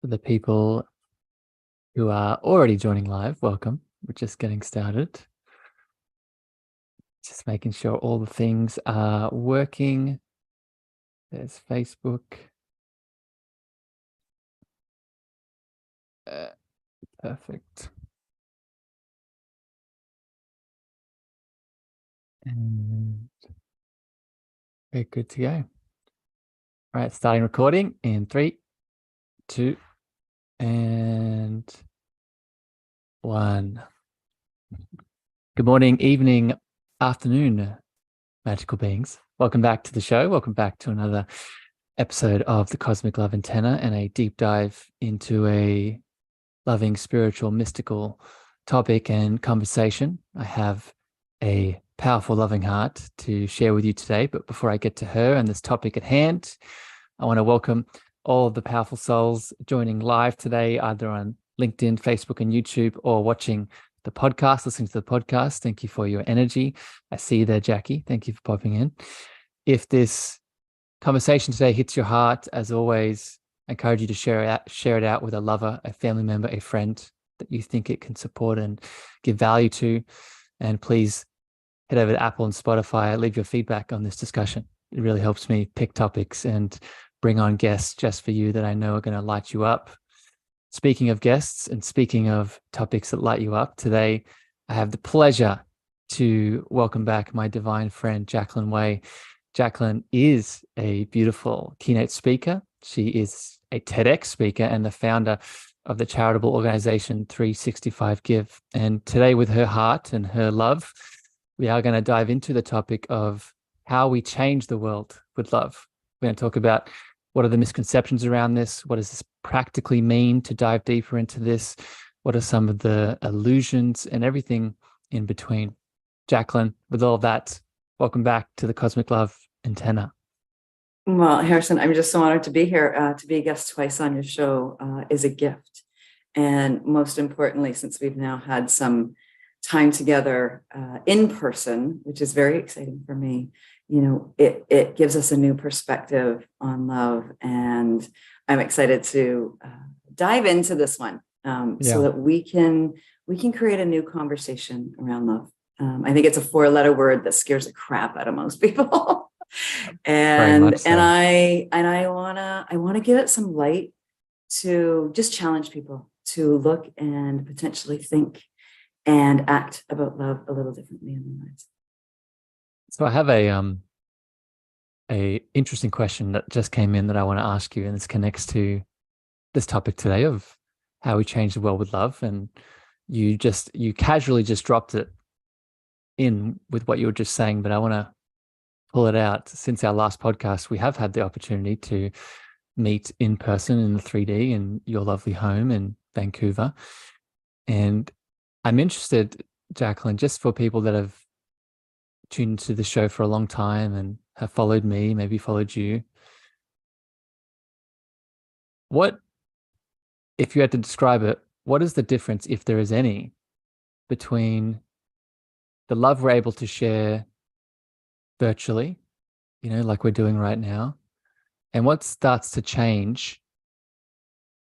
For the people who are already joining live, welcome. We're just getting started. Just making sure all the things are working. There's Facebook. Perfect. And we're good to go. All right, starting recording in 3, 2, and 1. Good morning, evening, afternoon, magical beings. Welcome back to the show. Welcome back to another episode of the Cosmic Love Antenna and a deep dive into a loving, spiritual, mystical topic and conversation. I have a powerful, loving heart to share with you today. But before I get to her and this topic at hand, I want to welcome all of the powerful souls joining live today, either on LinkedIn, Facebook, and YouTube, or watching the podcast, listening to the podcast. Thank you for your energy. I see you there, Jackie. Thank you for popping in. If this conversation today hits your heart, as always, I encourage you to share it out with a lover, a family member, a friend that you think it can support and give value to. And please head over to Apple and Spotify, leave your feedback on this discussion. It really helps me pick topics and bring on guests just for you that I know are going to light you up. Speaking of guests and speaking of topics that light you up, today I have the pleasure to welcome back my divine friend, Jacqueline Way. Jacqueline is a beautiful keynote speaker. She is a TEDx speaker and the founder of the charitable organization 365 Give. And today, with her heart and her love, we are going to dive into the topic of how we change the world with love. We're going to talk about what are the misconceptions around this? What does this practically mean to dive deeper into this? What are some of the illusions and everything in between? Jacqueline, with all of that, welcome back to the Cosmic Love Antenna. Well, Harrison, I'm just so honored to be here. To be a guest twice on your show is a gift. And most importantly, since we've now had some time together in person, which is very exciting for me, it gives us a new perspective on love. And I'm excited to dive into this one so that we can create a new conversation around love. I think it's a 4-letter word that scares the crap out of most people. And so. I wanna give it some light to just challenge people to look and potentially think and act about love a little differently in their lives. So I have a interesting question that just came in that I want to ask you, and this connects to this topic today of how we change the world with love. And you casually just dropped it in with what you were just saying, but I want to pull it out. Since our last podcast, we have had the opportunity to meet in person in the 3D in your lovely home in Vancouver. And I'm interested, Jacqueline, just for people that have tuned to the show for a long time and have followed me, maybe followed you. What, if you had to describe it, what is the difference, if there is any, between the love we're able to share virtually, like we're doing right now, and what starts to change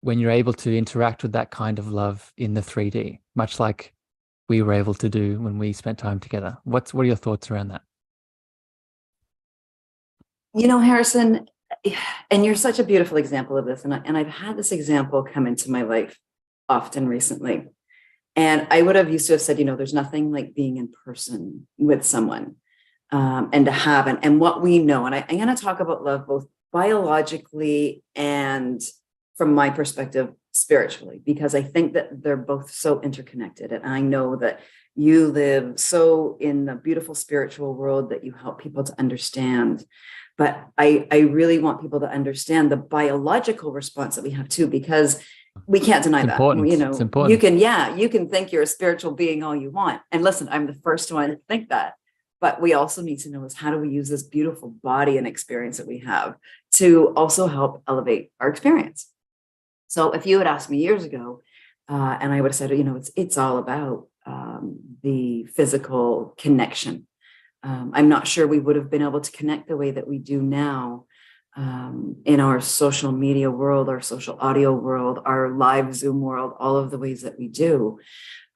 when you're able to interact with that kind of love in the 3D, much like we were able to do when we spent time together? What are your thoughts around that? Harrison, and you're such a beautiful example of this. And I've had this example come into my life often recently. And I would have used to have said, there's nothing like being in person with someone and to have, and what we know. And I'm going to talk about love both biologically and from my perspective, spiritually, because I think that they're both so interconnected. And I know that you live so in the beautiful spiritual world that you help people to understand. But I really want people to understand the biological response that we have too, because we can't deny that. It's important. You can think you're a spiritual being all you want. And listen, I'm the first one to think that. But we also need to know is how do we use this beautiful body and experience that we have to also help elevate our experience. So if you had asked me years ago, and I would have said, it's all about the physical connection. I'm not sure we would have been able to connect the way that we do now in our social media world, our social audio world, our live Zoom world, all of the ways that we do,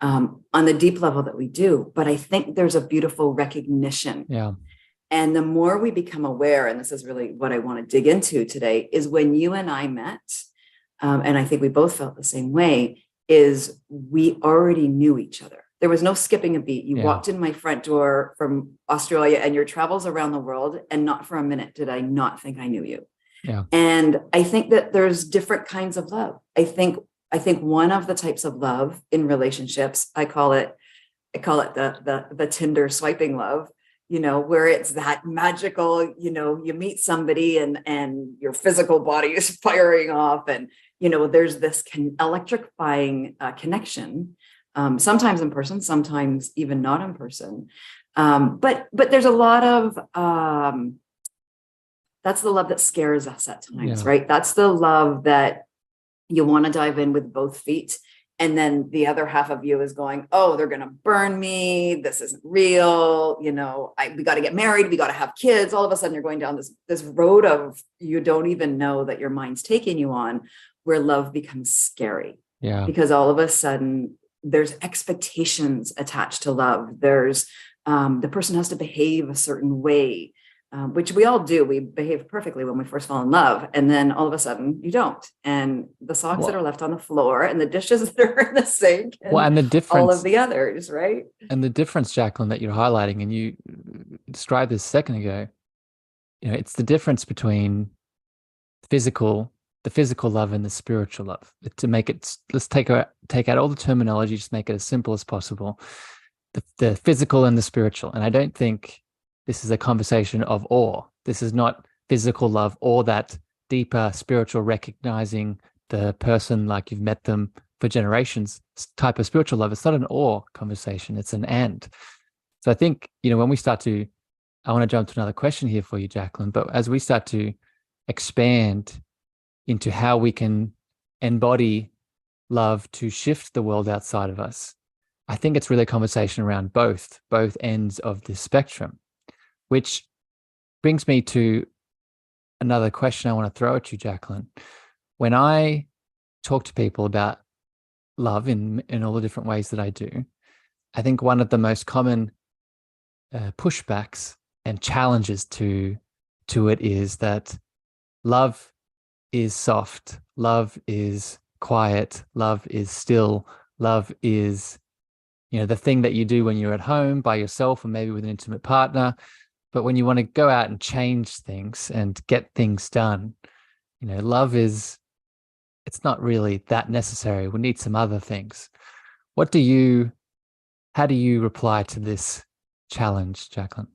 on the deep level that we do. But I think there's a beautiful recognition. Yeah. And the more we become aware, and this is really what I want to dig into today, is when you and I met, and I think we both felt the same way, is we already knew each other. There was no skipping a beat. You walked in my front door from Australia and your travels around the world, and not for a minute did I not think I knew you. Yeah. And I think that there's different kinds of love. I think one of the types of love in relationships, I call it the Tinder swiping love, where it's that magical, you meet somebody and your physical body is firing off, and there's this electrifying connection. Sometimes in person, sometimes even not in person. But there's a lot of, that's the love that scares us at times, right? That's the love that you want to dive in with both feet. And then the other half of you is going, oh, they're going to burn me. This isn't real. We got to get married. We got to have kids. All of a sudden you're going down this road of, you don't even know that your mind's taking you on, where love becomes scary. Yeah. Because all of a sudden there's expectations attached to love. There's the person has to behave a certain way, which we all do. We behave perfectly when we first fall in love. And then all of a sudden you don't. And the socks that are left on the floor and the dishes that are in the sink and the difference, all of the others, right? And the difference, Jacqueline, that you're highlighting, and you described this a second ago, it's the difference between the physical love and the spiritual love. To make it, let's take out all the terminology, just make it as simple as possible. The physical and the spiritual. And I don't think this is a conversation of awe. This is not physical love or that deeper spiritual recognizing the person like you've met them for generations type of spiritual love. It's not an awe conversation. It's an and. So I think, when we start to, I want to jump to another question here for you, Jacqueline, but as we start to expand into how we can embody love to shift the world outside of us, I think it's really a conversation around both ends of the spectrum, which brings me to another question I want to throw at you, Jacqueline. When I talk to people about love in all the different ways that I do, I think one of the most common pushbacks and challenges to it is that love is soft, love is quiet, love is still, love is, the thing that you do when you're at home by yourself or maybe with an intimate partner. But when you want to go out and change things and get things done, love it's not really that necessary. We need some other things. How do you reply to this challenge, Jacqueline?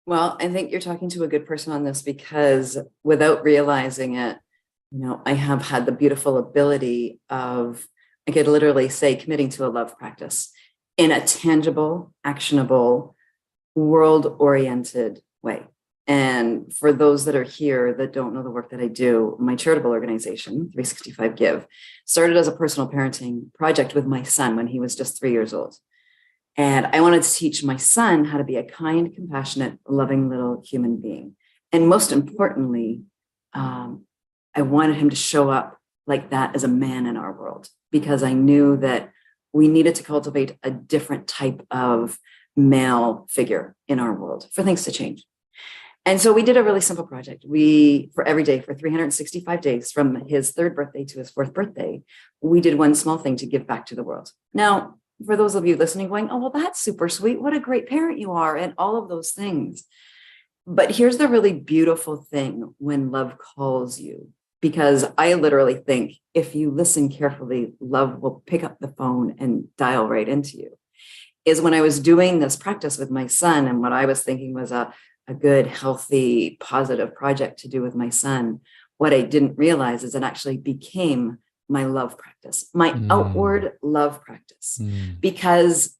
Well, I think you're talking to a good person on this, because without realizing it, I have had the beautiful ability of, I could literally say, committing to a love practice in a tangible, actionable, world-oriented way. And for those that are here that don't know the work that I do, my charitable organization, 365 Give, started as a personal parenting project with my son when he was just 3 years old. And I wanted to teach my son how to be a kind, compassionate, loving little human being. And most importantly, I wanted him to show up like that as a man in our world, because I knew that we needed to cultivate a different type of male figure in our world for things to change. And so we did a really simple project. For every day, for 365 days, from his 3rd birthday to his 4th birthday, we did one small thing to give back to the world. Now, for those of you listening going, oh, well, that's super sweet. What a great parent you are, and all of those things. But here's the really beautiful thing when love calls you, because I literally think if you listen carefully, love will pick up the phone and dial right into you. Is when I was doing this practice with my son, and what I was thinking was a good, healthy, positive project to do with my son, what I didn't realize is it actually became my love practice, my outward love practice, because,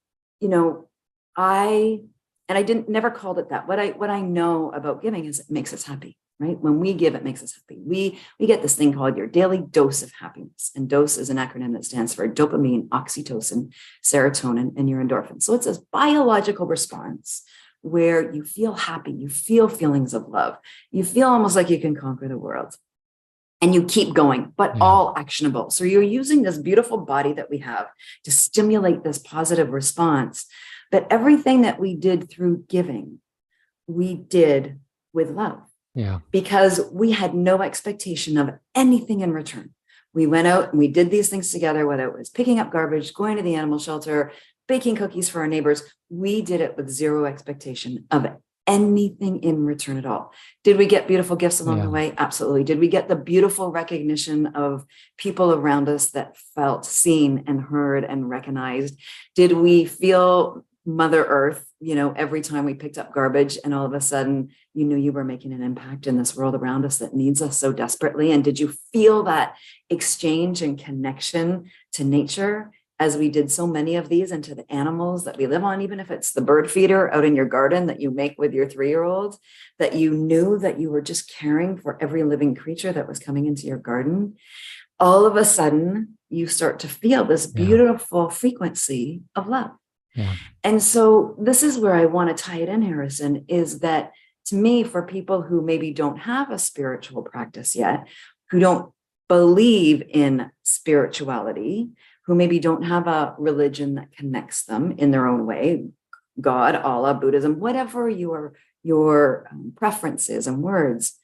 I never called it that. What I know about giving is it makes us happy, right? When we give, it makes us happy. We get this thing called your daily dose of happiness. And dose is an acronym that stands for dopamine, oxytocin, serotonin, and your endorphins. So it's this biological response where you feel happy, you feel feelings of love, you feel almost like you can conquer the world. And you keep going, but all actionable. So you're using this beautiful body that we have to stimulate this positive response. But everything that we did through giving, we did with love. Yeah. Because we had no expectation of anything in return. We went out and we did these things together, whether it was picking up garbage, going to the animal shelter, baking cookies for our neighbors. We did it with zero expectation of anything in return at all. Did we get beautiful gifts along the way? Absolutely. Did we get the beautiful recognition of people around us that felt seen and heard and recognized? Did we feel Mother Earth, every time we picked up garbage and all of a sudden you knew you were making an impact in this world around us that needs us so desperately? And did you feel that exchange and connection to nature as we did so many of these, and to the animals that we live on, even if it's the bird feeder out in your garden that you make with your 3-year-old, that you knew that you were just caring for every living creature that was coming into your garden? All of a sudden, you start to feel this beautiful frequency of love. Yeah. And so this is where I want to tie it in, Harrison, is that to me, for people who maybe don't have a spiritual practice yet, who don't believe in spirituality, who maybe don't have a religion that connects them in their own way, God, Allah, Buddhism, whatever your preferences and words,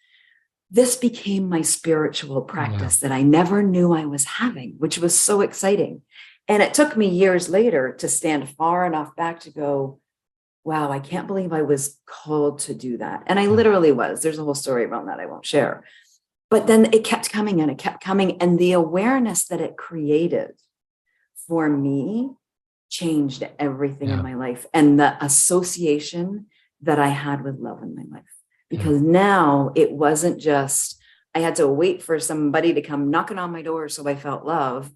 this became my spiritual practice that I never knew I was having, which was so exciting. And it took me years later to stand far enough back to go, wow, I can't believe I was called to do that. And I literally was. There's a whole story around that I won't share. But then it kept coming and it kept coming. And the awareness that it created for me changed everything in my life, and the association that I had with love in my life. Because now it wasn't just, I had to wait for somebody to come knocking on my door so I felt love.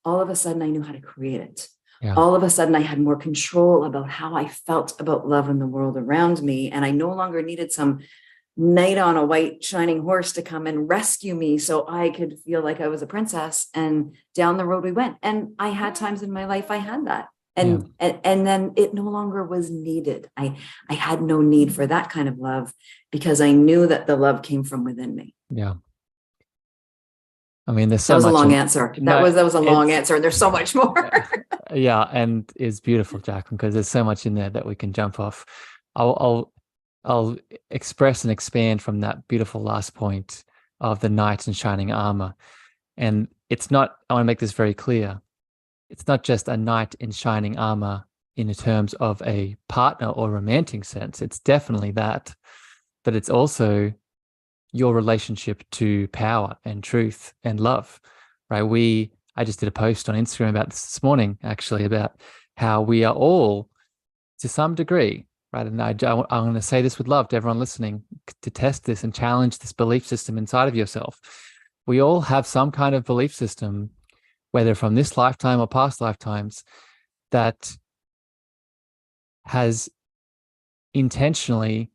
All of a sudden I knew how to create it. All of a sudden I had more control about how I felt about love in the world around me. And I no longer needed some knight on a white shining horse to come and rescue me so I could feel like I was a princess. And down the road we went. And I had times in my life I had that. And then it no longer was needed. I had no need for that kind of love because I knew that the love came from within me. Yeah. I mean, there's so much. That was much a long answer. That was a long answer. And there's so much more. And it's beautiful, Jacqueline, because there's so much in there that we can jump off. I'll express and expand from that beautiful last point of the knight in shining armor. And it's not, I want to make this very clear. It's not just a knight in shining armor in terms of a partner or romantic sense. It's definitely that, but it's also your relationship to power and truth and love, right? I just did a post on Instagram about this morning, actually, about how we are all, to some degree, right? And I'm going to say this with love to everyone listening, to test this and challenge this belief system inside of yourself. We all have some kind of belief system, whether from this lifetime or past lifetimes, that has intentionally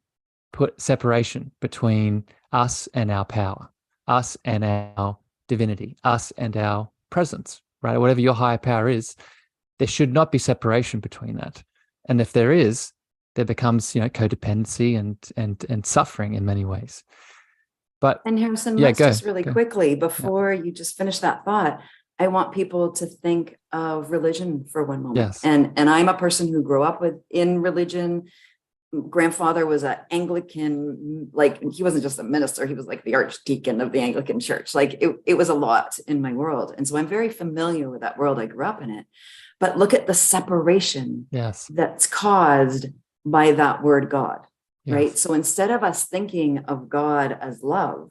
put separation between us and our power, us and our divinity, us and our presence, right? Whatever your higher power is, there should not be separation between that. And if there is, there becomes, codependency and suffering in many ways. And Harrison, let's just really quickly, before you just finish that thought, I want people to think of religion for one moment. Yes. And I'm a person who grew up in religion. Grandfather was an Anglican, he wasn't just a minister, he was like the archdeacon of the Anglican church. It was a lot in my world. And so I'm very familiar with that world. I grew up in it. But look at the separation that's caused by that word God, right? So instead of us thinking of God as love,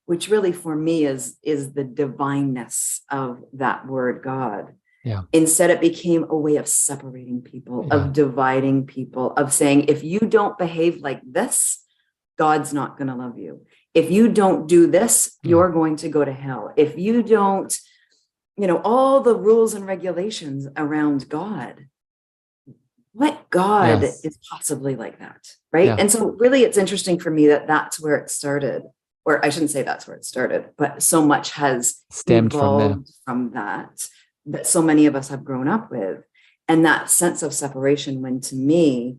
which really for me is the divineness of that word God. Instead, it became a way of separating people, of dividing people, of saying, if you don't behave like this, God's not going to love you. If you don't do this, you're going to go to hell. If you don't, all the rules and regulations around God, what God is possibly like that, right? And so really it's interesting for me that that's where it started. Or I shouldn't say that's where it started, but so much has stemmed from that so many of us have grown up with. And that sense of separation, when to me,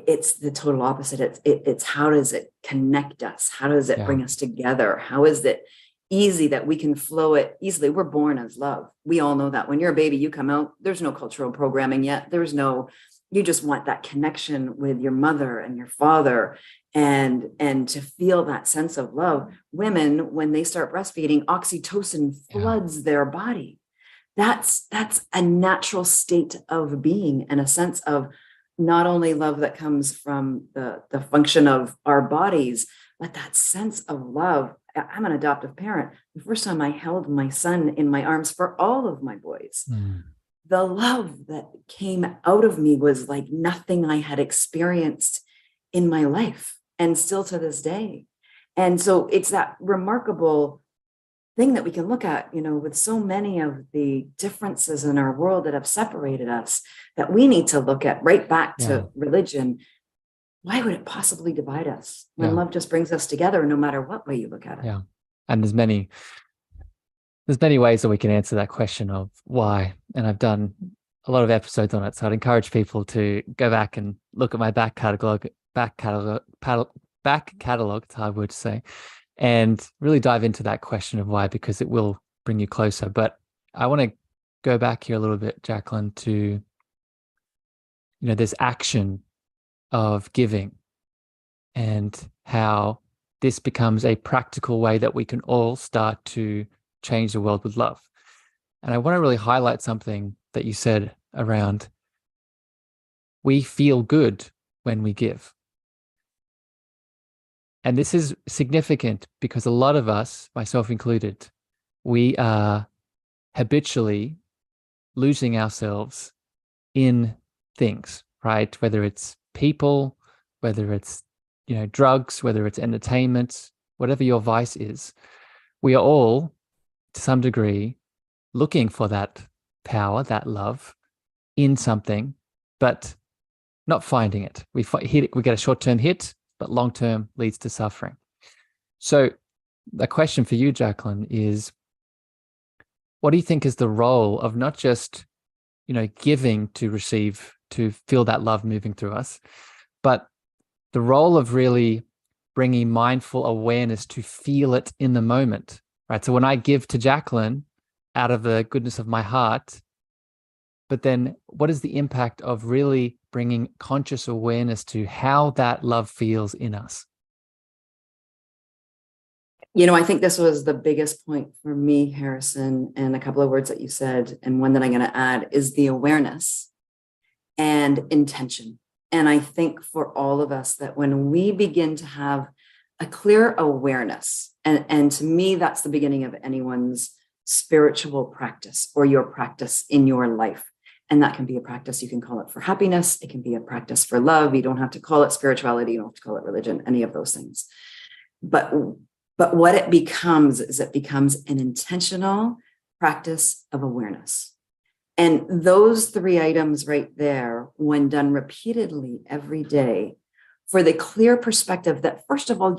it's the total opposite. It's how does it connect us? How does it bring us together? How is it easy that we can flow it easily? We're born as love. We all know that. When you're a baby, you come out, there's no cultural programming yet. You just want that connection with your mother and your father, and to feel that sense of love. Women, when they start breastfeeding, oxytocin floods their body. That's a natural state of being, and a sense of not only love that comes from the function of our bodies, but that sense of love. I'm an adoptive parent. The first time I held my son in my arms, for all of my boys, the love that came out of me was like nothing I had experienced in my life, and still to this day. And so it's that remarkable thing that we can look at, with so many of the differences in our world that have separated us, that we need to look at right back to religion. Why would it possibly divide us when love just brings us together, no matter what way you look at it? Yeah. And there's many ways that we can answer that question of why. And I've done a lot of episodes on it. So I'd encourage people to go back and look at my back catalog, it's a hard word to say, and really dive into that question of why, because it will bring you closer. But I want to go back here a little bit, Jacqueline, to, this action of giving, and how this becomes a practical way that we can all start to change the world with love. And I want to really highlight something that you said around, we feel good when we give. And this is significant because a lot of us, myself included, we are habitually losing ourselves in things, right? Whether it's people, whether it's, drugs, whether it's entertainment, whatever your vice is, we are all, to some degree, looking for that power, that love in something, but not finding it. We get a short-term hit, but long-term leads to suffering. So the question for you, Jacqueline, is, what do you think is the role of not just, giving to receive, to feel that love moving through us, but the role of really bringing mindful awareness to feel it in the moment, right? So when I give to Jacqueline out of the goodness of my heart, but then what is the impact of really bringing conscious awareness to how that love feels in us? I think this was the biggest point for me, Harrison, and a couple of words that you said, and one that I'm going to add is the awareness and intention. And I think for all of us, that when we begin to have a clear awareness, and to me, that's the beginning of anyone's spiritual practice or your practice in your life. And that can be a practice. You can call it for happiness. It can be a practice for love. You don't have to call it spirituality. You don't have to call it religion, any of those things. But what it becomes is it becomes an intentional practice of awareness. And those three items right there, when done repeatedly every day, for the clear perspective that, first of all,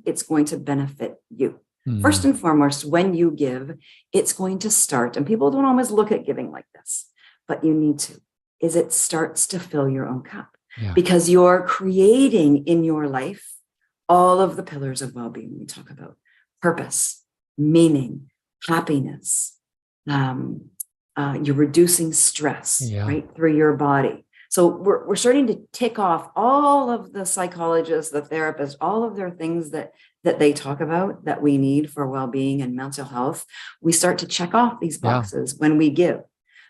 it's going to benefit you. First and foremost, when you give, it's going to start, and people don't always look at giving like this, but you need to, is it starts to fill your own cup, because you're creating in your life all of the pillars of well-being we talk about: purpose, meaning, happiness. You're reducing stress right through your body. So we're starting to tick off all of the psychologists, the therapists, all of their things that they talk about that we need for well-being and mental health. We start to check off these boxes when we give.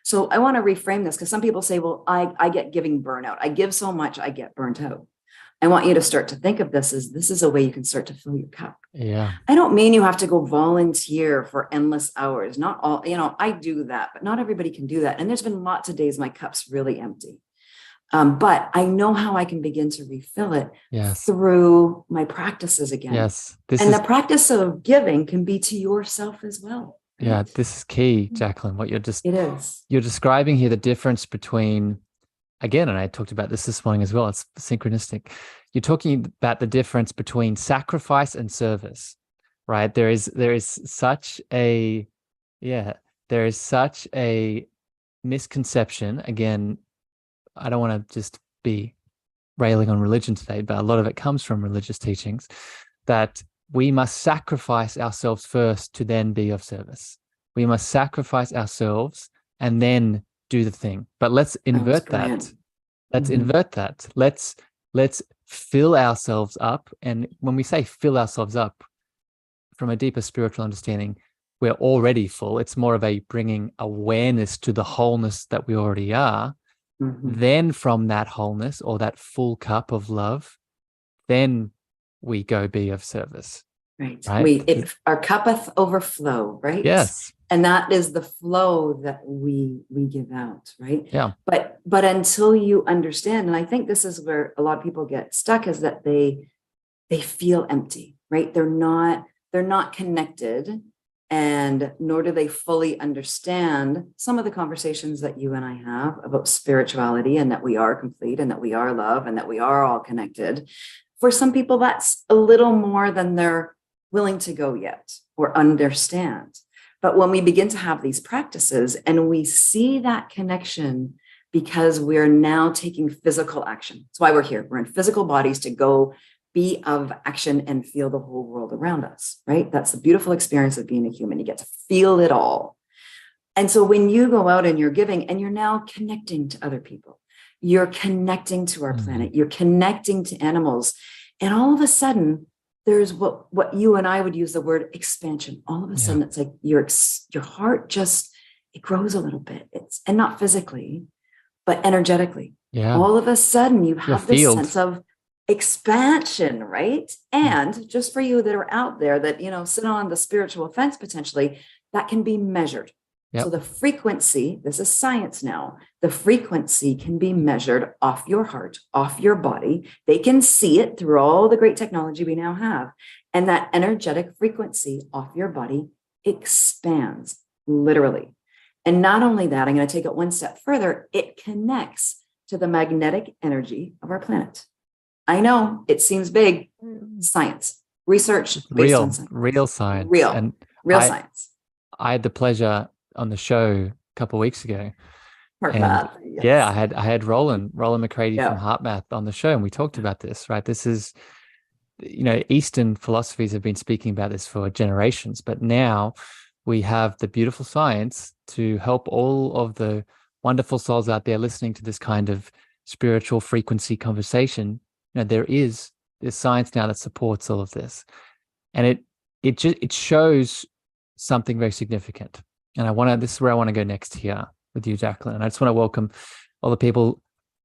So I want to reframe this, because some people say, well, I get giving burnout. I give so much, I get burnt out. I want you to start to think of this as, this is a way you can start to fill your cup. I don't mean you have to go volunteer for endless hours. Not all, I do that, but not everybody can do that. And there's been lots of days my cup's really empty. But I know how I can begin to refill it through my practices again. The practice of giving can be to yourself as well. Right? Yeah, this is key, Jacqueline. What you're describing here, the difference between, again, and I talked about this morning as well, it's synchronistic. You're talking about the difference between sacrifice and service, right? There is such a misconception. Again, I don't want to just be railing on religion today, but a lot of it comes from religious teachings, that we must sacrifice ourselves first to then be of service. We must sacrifice ourselves and then do the thing. But let's invert that. Let's invert that. Let's fill ourselves up. And when we say fill ourselves up, from a deeper spiritual understanding, we're already full. It's more of a bringing awareness to the wholeness that we already are. Then from that wholeness or that full cup of love, then we go be of service. Right. Our cuppeth overflow, right? Yes. And that is the flow that we give out, right? Yeah. But until you understand, and I think this is where a lot of people get stuck, is that they feel empty, right? They're not connected, and nor do they fully understand some of the conversations that you and I have about spirituality, and that we are complete, and that we are love, and that we are all connected. For some people, that's a little more than they're willing to go yet or understand. But when we begin to have these practices and we see that connection, because we're now taking physical action. That's why we're here. We're in physical bodies to go be of action and feel the whole world around us, right? That's the beautiful experience of being a human. You get to feel it all. And so when you go out and you're giving, and you're now connecting to other people, you're connecting to our planet, you're connecting to animals, and all of a sudden, there's what you and I would use the word expansion. All of a sudden, it's like your heart just, it grows a little bit. And not physically, but energetically. Yeah. All of a sudden, you have this field. sense of expansion, right? And just for you that are out there that, sit on the spiritual fence potentially, that can be measured. Yep. So the frequency, this is science now, the frequency can be measured off your heart, off your body. They can see it through all the great technology we now have. And that energetic frequency off your body expands, literally. And not only that, I'm going to take it one step further. It connects to the magnetic energy of our planet. I know it seems big. Science, research based on science. Real science. Real science. I had the pleasure on the show a couple of weeks ago. HeartMath, yes. Yeah, I had Roland McCready from HeartMath on the show, and we talked about this, right? This is, Eastern philosophies have been speaking about this for generations, but now we have the beautiful science to help all of the wonderful souls out there listening to this kind of spiritual frequency conversation. There's science now that supports all of this, and it shows something very significant. And this is where I want to go next here with you, Jacqueline. And I just want to welcome all the people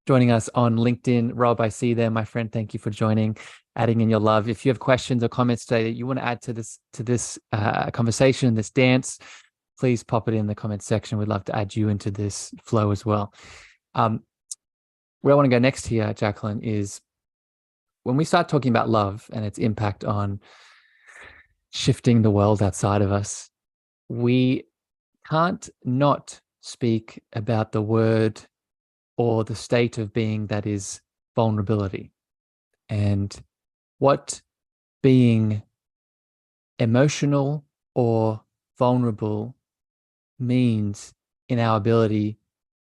joining us on LinkedIn. Rob, I see there, my friend. Thank you for joining, adding in your love. If you have questions or comments today that you want to add to this conversation, this dance, please pop it in the comment section. We'd love to add you into this flow as well. Where I want to go next here, Jacqueline, is when we start talking about love and its impact on shifting the world outside of us, we can't not speak about the word or the state of being that is vulnerability, and what being emotional or vulnerable means in our ability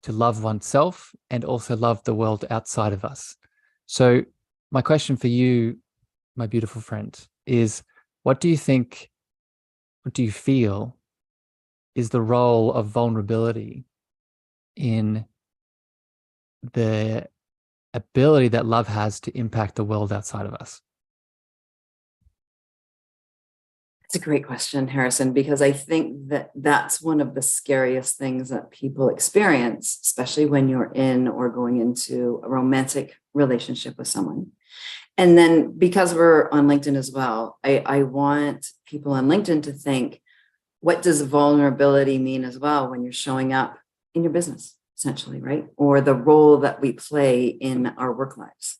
to love oneself and also love the world outside of us. So my question for you, my beautiful friend, is what do you feel is the role of vulnerability in the ability that love has to impact the world outside of us? It's a great question, Harrison, because I think that that's one of the scariest things that people experience, especially when you're in or going into a romantic relationship with someone. And then because we're on LinkedIn as well, I want people on LinkedIn to think, what does vulnerability mean as well when you're showing up in your business, essentially, right? Or the role that we play in our work lives.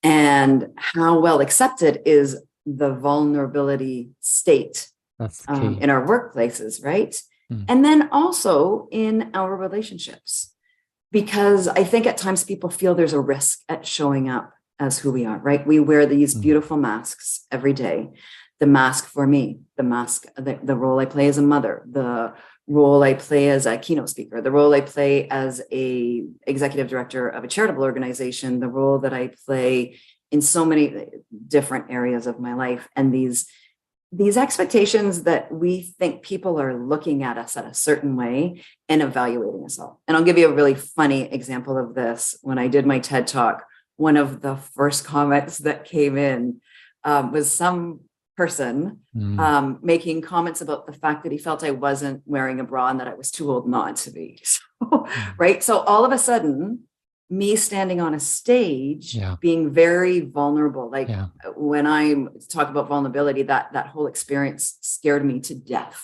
And how well accepted is the vulnerability state in our workplaces, right? And then also in our relationships. Because I think at times people feel there's a risk at showing up as who we are, right? We wear these beautiful masks every day. The mask for me, the mask, the role I play as a mother, the role I play as a keynote speaker, the role I play as a executive director of a charitable organization, the role that I play in so many different areas of my life. And these expectations that we think people are looking at us at a certain way and evaluating us all. And I'll give you a really funny example of this. When I did my TED Talk, one of the first comments that came in was some person making comments about the fact that he felt I wasn't wearing a bra and that I was too old not to be. So, right. So all of a sudden, me standing on a stage, being very vulnerable, like when I talk about vulnerability, that whole experience scared me to death.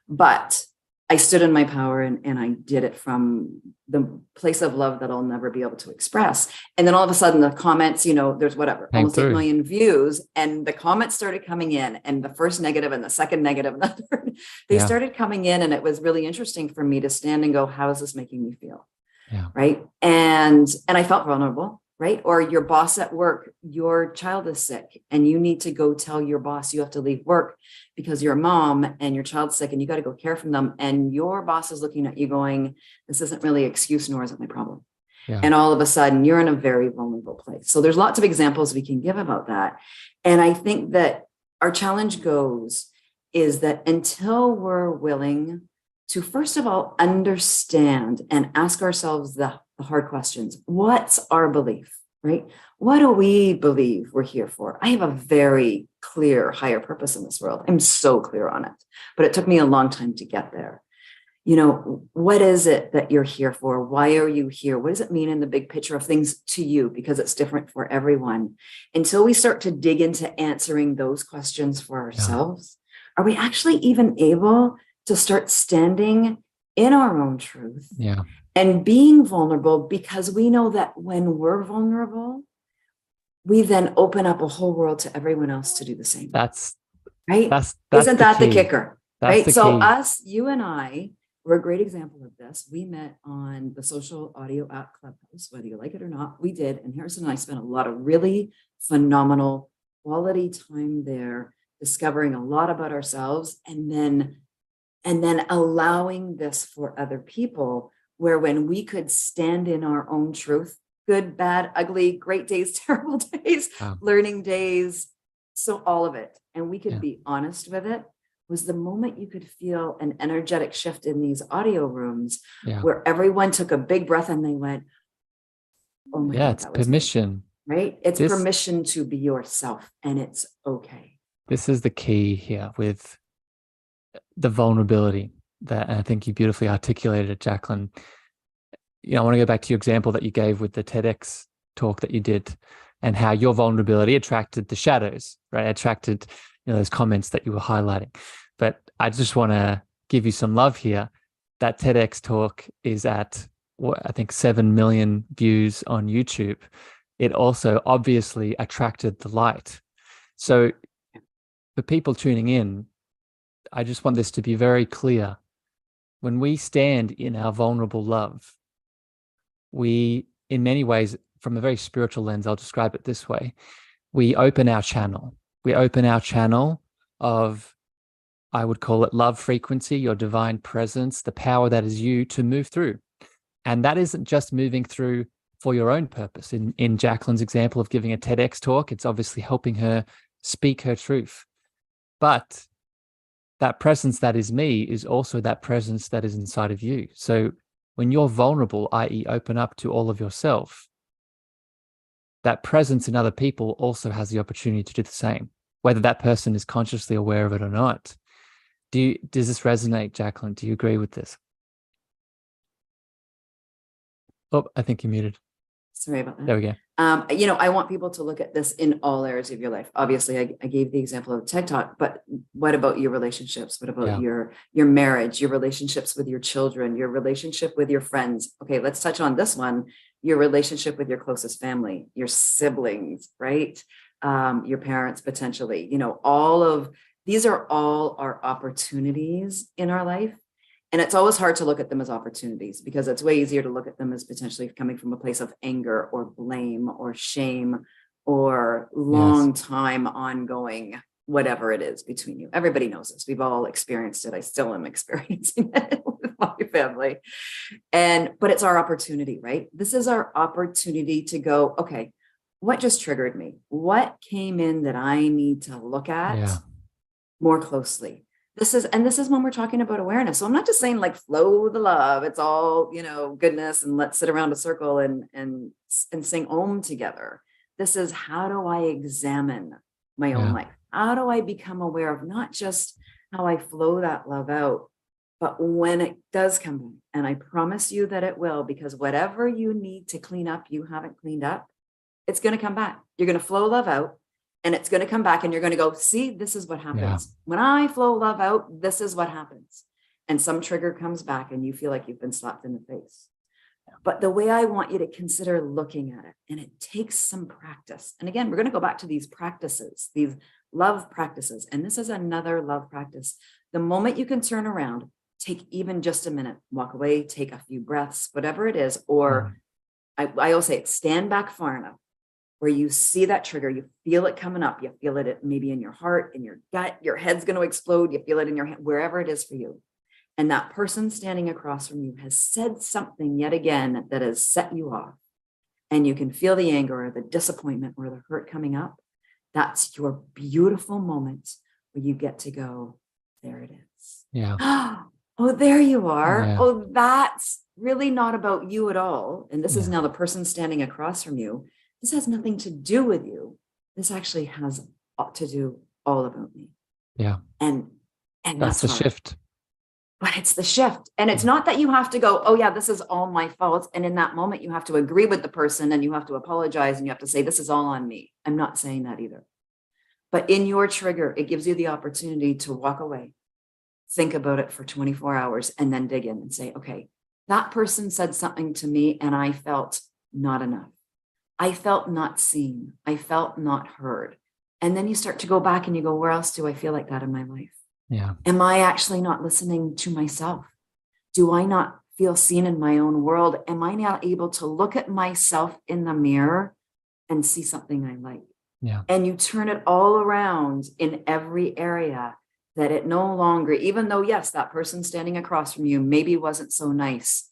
But I stood in my power and I did it from the place of love that I'll never be able to express. And then all of a sudden the comments, there's almost 8 million views, and the comments started coming in, and the first negative and the second negative and the third, they started coming in. And it was really interesting for me to stand and go, how is this making me feel? Right. And I felt vulnerable, right? Or your boss at work, your child is sick and you need to go tell your boss you have to leave work because you're a mom and your child's sick and you got to go care for them. And your boss is looking at you going, this isn't really an excuse, nor is it my problem. And all of a sudden you're in a very vulnerable place. So there's lots of examples we can give about that. And I think that our challenge is that until we're willing to, first of all, understand and ask ourselves the hard questions. What's our belief, right? What do we believe we're here for? I have a very clear higher purpose in this world. I'm so clear on it, but it took me a long time to get there. What is it that you're here for? Why are you here? What does it mean in the big picture of things to you? Because it's different for everyone. Until we start to dig into answering those questions for ourselves, are we actually even able to start standing in our own truth and being vulnerable? Because we know that when we're vulnerable, we then open up a whole world to everyone else to do the same. That's right. Isn't that the kicker? Right. So us, you and I, were a great example of this. We met on the social audio app Clubhouse, whether you like it or not, we did. And Harrison and I spent a lot of really phenomenal quality time there, discovering a lot about ourselves, and then allowing this for other people, where when we could stand in our own truth, good, bad, ugly, great days, terrible days, learning days, so all of it, and we could be honest with it, was the moment you could feel an energetic shift in these audio rooms where everyone took a big breath and they went, oh my God, it's permission. Good. Right? It's permission to be yourself, and it's okay. This is the key here with the vulnerability that, and I think you beautifully articulated it, Jacqueline. I want to go back to your example that you gave with the TEDx talk that you did, and how your vulnerability attracted the shadows, right? Attracted, those comments that you were highlighting. But I just want to give you some love here. That TEDx talk is at, I think, 7 million views on YouTube. It also obviously attracted the light. So for people tuning in, I just want this to be very clear. When we stand in our vulnerable love, we, in many ways, from a very spiritual lens, I'll describe it this way, we open our channel. We open our channel of, I would call it love frequency, your divine presence, the power that is you to move through. And that isn't just moving through for your own purpose. In Jacqueline's example of giving a TEDx talk, it's obviously helping her speak her truth. But that presence that is me is also that presence that is inside of you. So when you're vulnerable, i.e. open up to all of yourself, that presence in other people also has the opportunity to do the same, whether that person is consciously aware of it or not. Does this resonate, Jacqueline? Do you agree with this? Oh, I think you're muted. Sorry about that. There we go. I want people to look at this in all areas of your life. Obviously, I gave the example of TED Talk, but what about your relationships? What about your marriage, your relationships with your children, your relationship with your friends? Okay, let's touch on this one. Your relationship with your closest family, your siblings, right? Your parents, potentially. All of these are all our opportunities in our life. And it's always hard to look at them as opportunities, because it's way easier to look at them as potentially coming from a place of anger or blame or shame or long time ongoing, whatever it is between you. Everybody knows this. We've all experienced it. I still am experiencing it with my family. But it's our opportunity, right? This is our opportunity to go, okay, what just triggered me? What came in that I need to look at more closely? This is when we're talking about awareness. So I'm not just saying like flow the love. It's all, goodness, and let's sit around a circle and sing Om together. This is, how do I examine my own life? How do I become aware of not just how I flow that love out, but when it does come back, and I promise you that it will, because whatever you need to clean up, you haven't cleaned up, it's going to come back. You're going to flow love out, and it's going to come back, and you're going to go, see, this is what happens. When I flow love out, this is what happens. And some trigger comes back and you feel like you've been slapped in the face. But the way I want you to consider looking at it, and it takes some practice. And again, we're going to go back to these practices, these love practices. And this is another love practice. The moment you can turn around, take even just a minute, walk away, take a few breaths, whatever it is. Or I always say, stand back far enough where you see that trigger, you feel it coming up, you feel it maybe in your heart, in your gut, your head's going to explode, you feel it in your hand, wherever it is for you. And that person standing across from you has said something yet again that has set you off. And you can feel the anger or the disappointment or the hurt coming up. That's your beautiful moment where you get to go, there it is. Oh, there you are. Oh, that's really not about you at all. And this is now the person standing across from you. This has nothing to do with you. This actually has to do all about me. And that's the shift. But it's the shift. And it's not that you have to go, oh yeah, this is all my fault. And in that moment, you have to agree with the person and you have to apologize and you have to say, this is all on me. I'm not saying that either. But in your trigger, it gives you the opportunity to walk away, think about it for 24 hours, and then dig in and say, okay, that person said something to me and I felt not enough. I felt not seen. I felt not heard. And then you start to go back and you go, where else do I feel like that in my life? Am I actually not listening to myself? Do I not feel seen in my own world? Am I not able to look at myself in the mirror and see something I like? And you turn it all around in every area, that it no longer, even though, yes, that person standing across from you maybe wasn't so nice.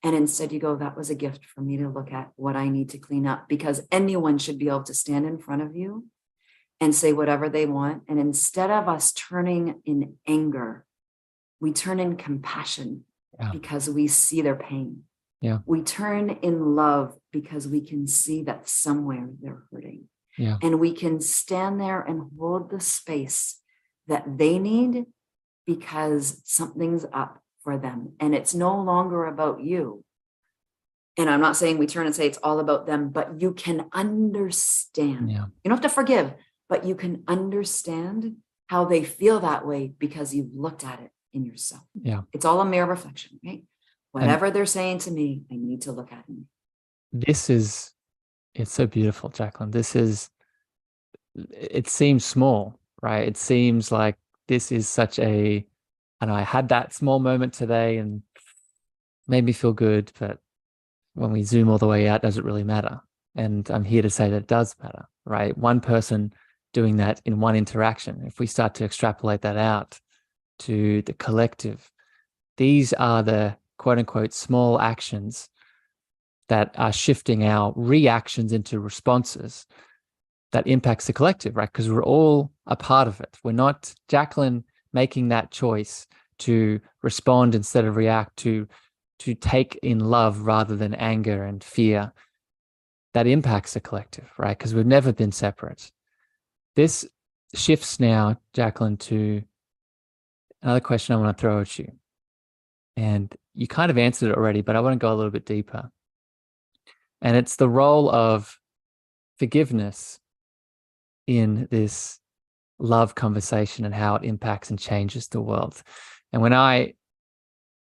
And instead you go, that was a gift for me to look at what I need to clean up, because anyone should be able to stand in front of you and say whatever they want. And instead of us turning in anger, we turn in compassion because we see their pain. We turn in love because we can see that somewhere they're hurting. And we can stand there and hold the space that they need because something's up for them. And it's no longer about you. And I'm not saying we turn and say it's all about them, but you can understand. You don't have to forgive, but you can understand how they feel that way because you've looked at it in yourself. It's all a mere reflection, right? Whatever they're saying to me, I need to look at it. It's so beautiful, Jacqueline. It seems small, right? It seems like this is I had that small moment today and made me feel good, but when we zoom all the way out, does it really matter? And I'm here to say that it does matter, right? One person doing that in one interaction, if we start to extrapolate that out to the collective, these are the quote unquote small actions that are shifting our reactions into responses that impacts the collective, right? Because we're all a part of it. We're not Jacqueline making that choice to respond instead of react, to take in love rather than anger and fear. That impacts the collective, right? Because we've never been separate. This shifts now, Jacqueline, to another question I want to throw at you. And you kind of answered it already, but I want to go a little bit deeper. And it's the role of forgiveness in this love conversation and how it impacts and changes the world. And when I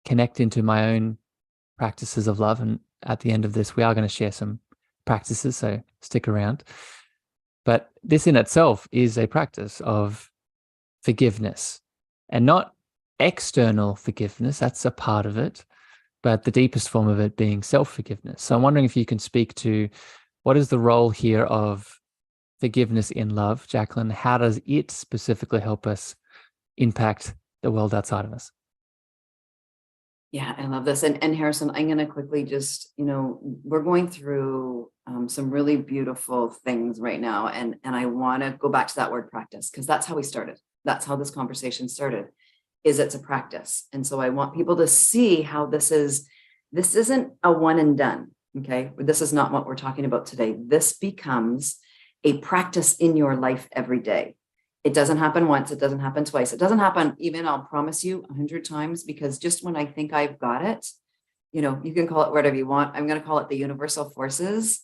connect into my own practices of love, and at the end of this, we are going to share some practices, so stick around. But this in itself is a practice of forgiveness, and not external forgiveness. That's a part of it, but the deepest form of it being self-forgiveness. So I'm wondering if you can speak to what is the role here of forgiveness in love, Jacqueline, how does it specifically help us impact the world outside of us? Yeah, I love this. And Harrison, I'm going to quickly just, we're going through some really beautiful things right now. And I want to go back to that word practice, because that's how we started. That's how this conversation started, is it's a practice. And so I want people to see how this isn't a one and done. Okay. This is not what we're talking about today. This becomes a practice in your life every day. It doesn't happen once. It doesn't happen twice. It doesn't happen even, I'll promise you, 100 times, because just when I think I've got it, you can call it whatever you want. I'm going to call it the universal forces,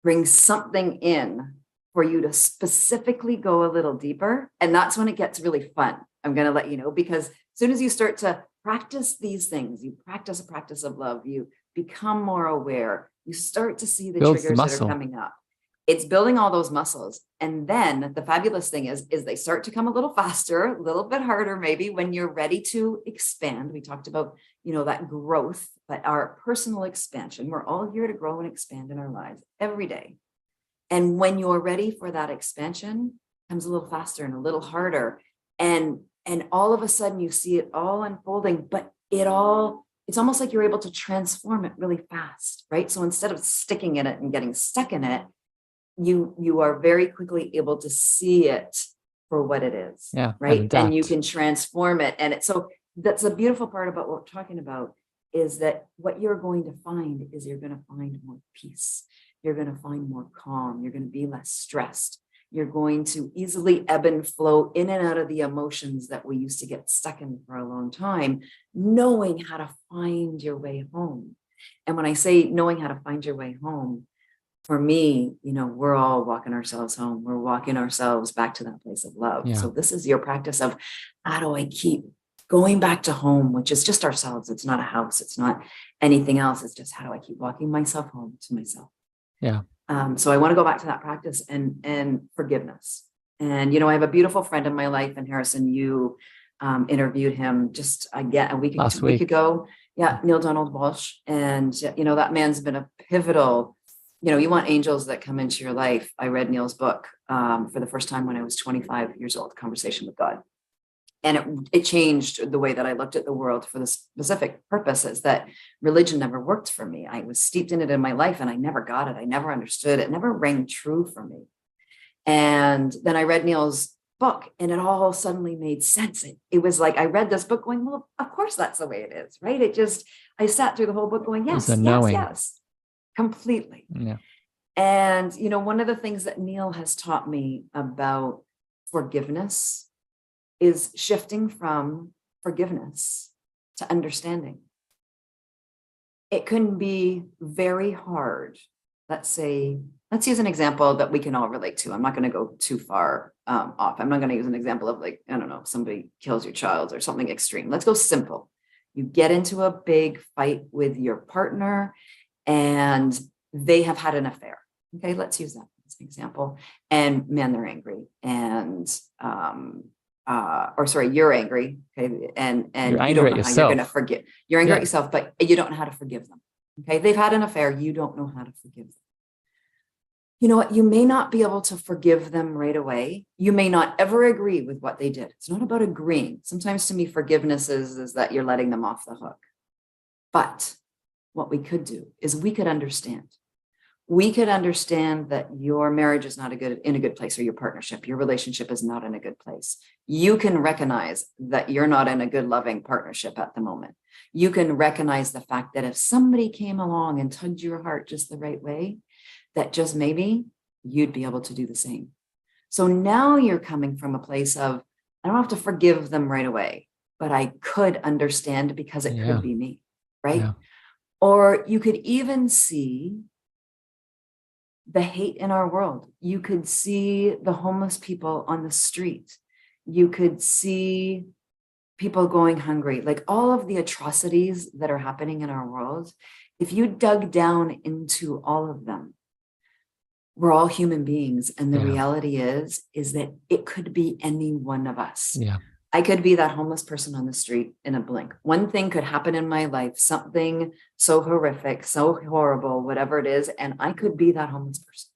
bring something in for you to specifically go a little deeper. And that's when it gets really fun. I'm going to let you know, because as soon as you start to practice these things, you practice a practice of love, you become more aware, you start to see the triggers that are coming up. It's building all those muscles. And then the fabulous thing is they start to come a little faster, a little bit harder, maybe when you're ready to expand. We talked about, that growth, but our personal expansion, we're all here to grow and expand in our lives every day. And when you're ready for that expansion, it comes a little faster and a little harder. And all of a sudden you see it all unfolding, but it's almost like you're able to transform it really fast, right? So instead of sticking in it and getting stuck in it, you are very quickly able to see it for what it is, right? And you can transform it. And so that's a beautiful part about what we're talking about, is that what you're going to find is you're going to find more peace. You're going to find more calm. You're going to be less stressed. You're going to easily ebb and flow in and out of the emotions that we used to get stuck in for a long time, knowing how to find your way home. And when I say knowing how to find your way home, for me, we're all walking ourselves home. We're walking ourselves back to that place of love. Yeah. So this is your practice of, how do I keep going back to home, which is just ourselves. It's not a house. It's not anything else. It's just, how do I keep walking myself home to myself? Yeah. So I want to go back to that practice and forgiveness. And, I have a beautiful friend in my life, and Harrison, you interviewed him just a week ago. Yeah. Neil Donald Walsh. And, that man's been a pivotal, you want angels that come into your life. I read Neil's book for the first time when I was 25 years old, Conversation with God. And it changed the way that I looked at the world for the specific purposes that religion never worked for me. I was steeped in it in my life and I never got it. I never understood it. It never rang true for me. And then I read Neil's book and it all suddenly made sense. It was like, I read this book going, well, of course that's the way it is, right? I sat through the whole book going, yes, yes. Completely. Yeah. And, one of the things that Neil has taught me about forgiveness is shifting from forgiveness to understanding. It can be very hard. Let's use an example that we can all relate to. I'm not going to go too far off. I'm not going to use an example of somebody kills your child or something extreme. Let's go simple. You get into a big fight with your partner and they have had an affair. Okay, let's use that as an example. And man, they're angry. And you're angry. Okay, and you don't know how you're going to forgive. You're angry at yourself, but you don't know how to forgive them. Okay, they've had an affair. You don't know how to forgive them. You know what? You may not be able to forgive them right away. You may not ever agree with what they did. It's not about agreeing. Sometimes to me, forgiveness is that you're letting them off the hook. But what we could do is we could understand. We could understand that your marriage is not in a good place, or your partnership, your relationship is not in a good place. You can recognize that you're not in a good, loving partnership at the moment. You can recognize the fact that if somebody came along and tugged your heart just the right way, that just maybe you'd be able to do the same. So now you're coming from a place of, I don't have to forgive them right away, but I could understand because it could be me, right? Yeah. Or you could even see the hate in our world. You could see the homeless people on the street. You could see people going hungry, like all of the atrocities that are happening in our world. If you dug down into all of them, we're all human beings. And the reality is that it could be any one of us. Yeah. I could be that homeless person on the street in a blink. One thing could happen in my life, something so horrific, so horrible, whatever it is, and I could be that homeless person.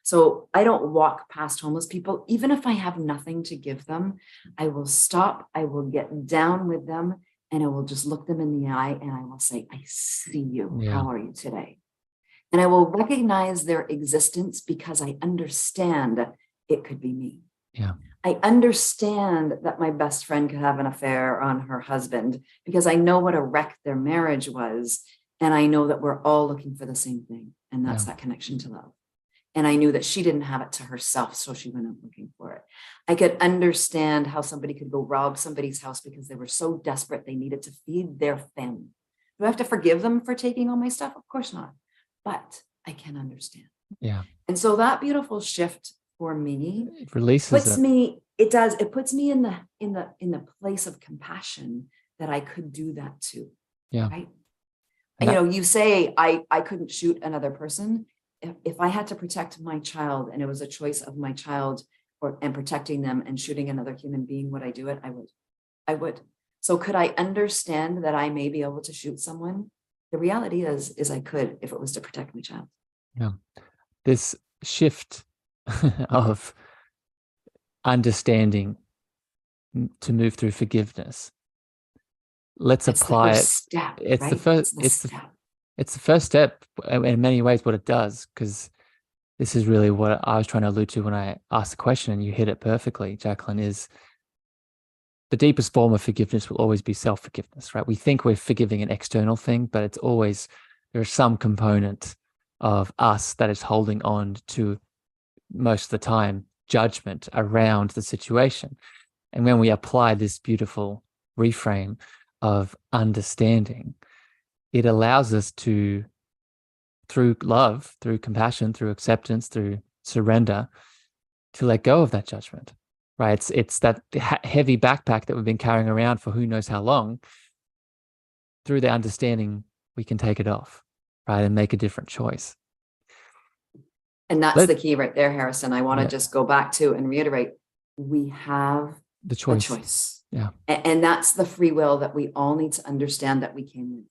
So I don't walk past homeless people. Even if I have nothing to give them, I will stop, I will get down with them, and I will just look them in the eye and I will say, I see you. Yeah. How are you today? And I will recognize their existence because I understand it could be me. Yeah. I understand that my best friend could have an affair on her husband because I know what a wreck their marriage was. And I know that we're all looking for the same thing. And that's that connection to love. And I knew that she didn't have it to herself, so she went out looking for it. I could understand how somebody could go rob somebody's house because they were so desperate they needed to feed their family. Do I have to forgive them for taking all my stuff? Of course not. But I can understand. Yeah. And so that beautiful shift for me It releases puts me, it does, it puts me in the place of compassion that I could do that too. Yeah. Right. And you know, you say I couldn't shoot another person. If I had to protect my child and it was a choice of my child and protecting them and shooting another human being, would I do it? I would. So could I understand that I may be able to shoot someone? The reality is I could, if it was to protect my child. Yeah. This shift of understanding to move through forgiveness. Let's apply it. Step, it's right? the first. It's the first step in many ways. What it does, because this is really what I was trying to allude to when I asked the question, and you hit it perfectly, Jacqueline. Is the deepest form of forgiveness will always be self-forgiveness, right? We think we're forgiving an external thing, but it's always there is some component of us that is holding on to, most of the time, judgment around the situation. And when we apply this beautiful reframe of understanding, it allows us to, through love, through compassion, through acceptance, through surrender, to let go of that judgment, right? It's that heavy backpack that we've been carrying around for who knows how long. Through the understanding, we can take it off, right? And make a different choice. And that's the key right there, Harrison. I want to just go back to and reiterate, we have the choice. A choice. Yeah. And that's the free will that we all need to understand that we came with.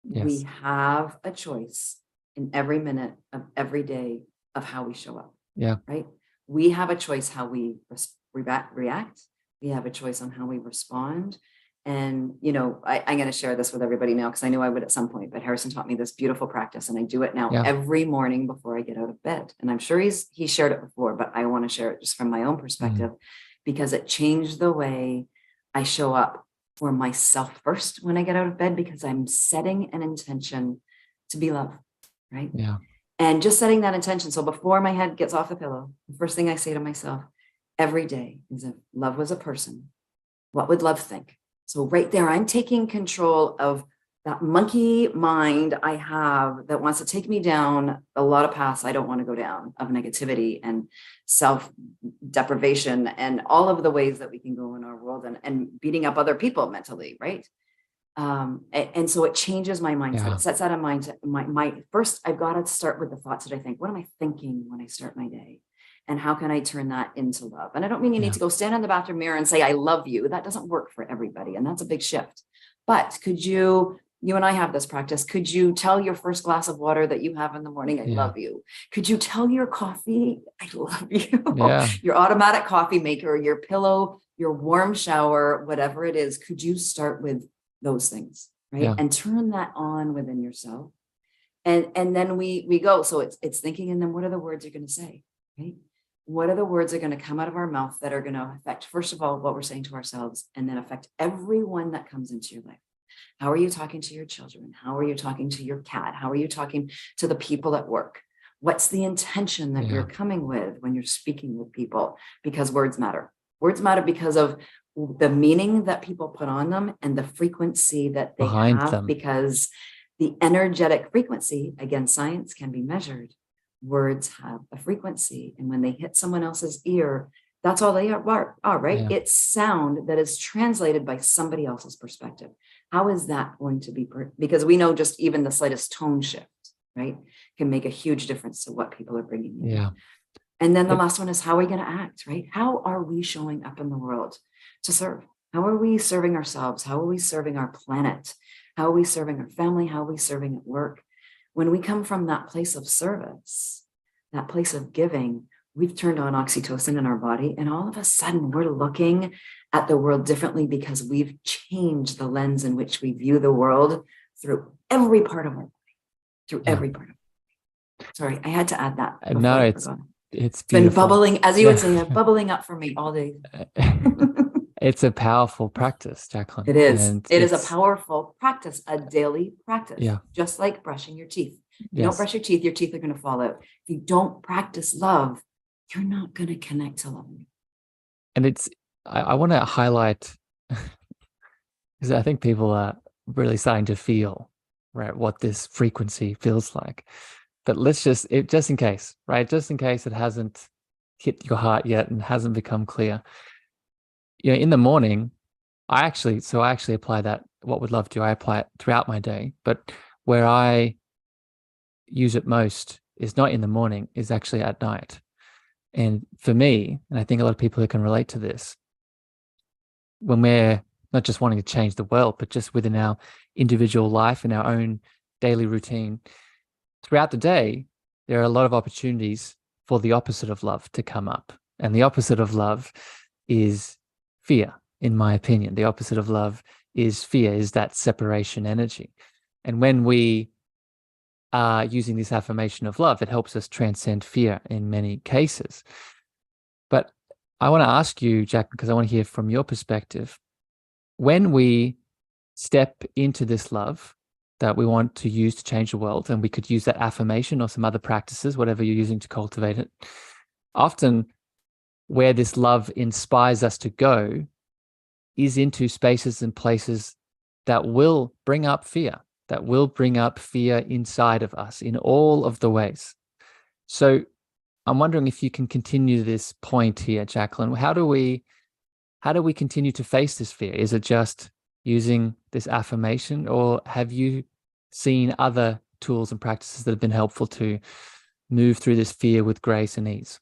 Yes. We have a choice in every minute of every day of how we show up. Yeah. Right. We have a choice how we react. We have a choice on how we respond. And, you know, I'm going to share this with everybody now because I knew I would at some point, but Harrison taught me this beautiful practice and I do it now every morning before I get out of bed. And I'm sure he shared it before, but I want to share it just from my own perspective because it changed the way I show up for myself first when I get out of bed, because I'm setting an intention to be loved. Right. Yeah. And just setting that intention. So before my head gets off the pillow, the first thing I say to myself every day is, if love was a person, what would love think? So right there, I'm taking control of that monkey mind I have that wants to take me down a lot of paths I don't want to go down, of negativity and self-deprivation and all of the ways that we can go in our world and beating up other people mentally, right? And so it changes my mindset. Yeah. It sets out a mindset. My first, I've got to start with the thoughts that I think. What am I thinking when I start my day? And how can I turn that into love? And I don't mean you need to go stand in the bathroom mirror and say, I love you. That doesn't work for everybody. And that's a big shift. But could you and I have this practice. Could you tell your first glass of water that you have in the morning, I love you? Could you tell your coffee, I love you? Your automatic coffee maker, your pillow, your warm shower, whatever it is, could you start with those things, right? And turn that on within yourself. And then we go. So it's thinking, and then what are the words you're going to say, right? What are the words that are going to come out of our mouth that are going to affect, first of all, what we're saying to ourselves, and then affect everyone that comes into your life? How are you talking to your children? How are you talking to your cat? How are you talking to the people at work? What's the intention that you're coming with when you're speaking with people? Because words matter. Words matter because of the meaning that people put on them and the frequency that they have them. Because the energetic frequency, again, science can be measured. Words have a frequency, and when they hit someone else's ear, that's all they are, right? It's sound that is translated by somebody else's perspective. How is that going to be? Because we know just even the slightest tone shift, right, can make a huge difference to what people are bringing in. And then the last one is, how are we going to act, right? How are we showing up in the world to serve? How are we serving ourselves? How are we serving our planet? How are we serving our family? How are we serving at work? When we come from that place of service, that place of giving, we've turned on oxytocin in our body. And all of a sudden we're looking at the world differently because we've changed the lens in which we view the world through every part of our body, through every part of it. Sorry, I had to add that. No, it's beautiful. Been bubbling, as you would say, bubbling up for me all day. It's a powerful practice, Jacqueline. It is. And it is a powerful practice, a daily practice. Yeah. Just like brushing your teeth. If you don't brush your teeth are going to fall out. If you don't practice love, you're not going to connect to love. And I want to highlight, because I think people are really starting to feel, right, what this frequency feels like. But let's just in case, right? Just in case it hasn't hit your heart yet and hasn't become clear. In the morning, I actually apply that, what would love to, I apply it throughout my day. But where I use it most is not in the morning, is actually at night. And for me, and I think a lot of people who can relate to this, when we're not just wanting to change the world, but just within our individual life and our own daily routine, throughout the day, there are a lot of opportunities for the opposite of love to come up. And the opposite of love is fear, in my opinion. The opposite of love is fear, is that separation energy. And when we are using this affirmation of love, it helps us transcend fear in many cases. But I want to ask you, Jack, because I want to hear from your perspective, when we step into this love that we want to use to change the world, and we could use that affirmation or some other practices, whatever you're using to cultivate it, often where this love inspires us to go is into spaces and places that will bring up fear, that will bring up fear inside of us in all of the ways. So I'm wondering if you can continue this point here, Jacqueline. How do we continue to face this fear? Is it just using this affirmation, or have you seen other tools and practices that have been helpful to move through this fear with grace and ease?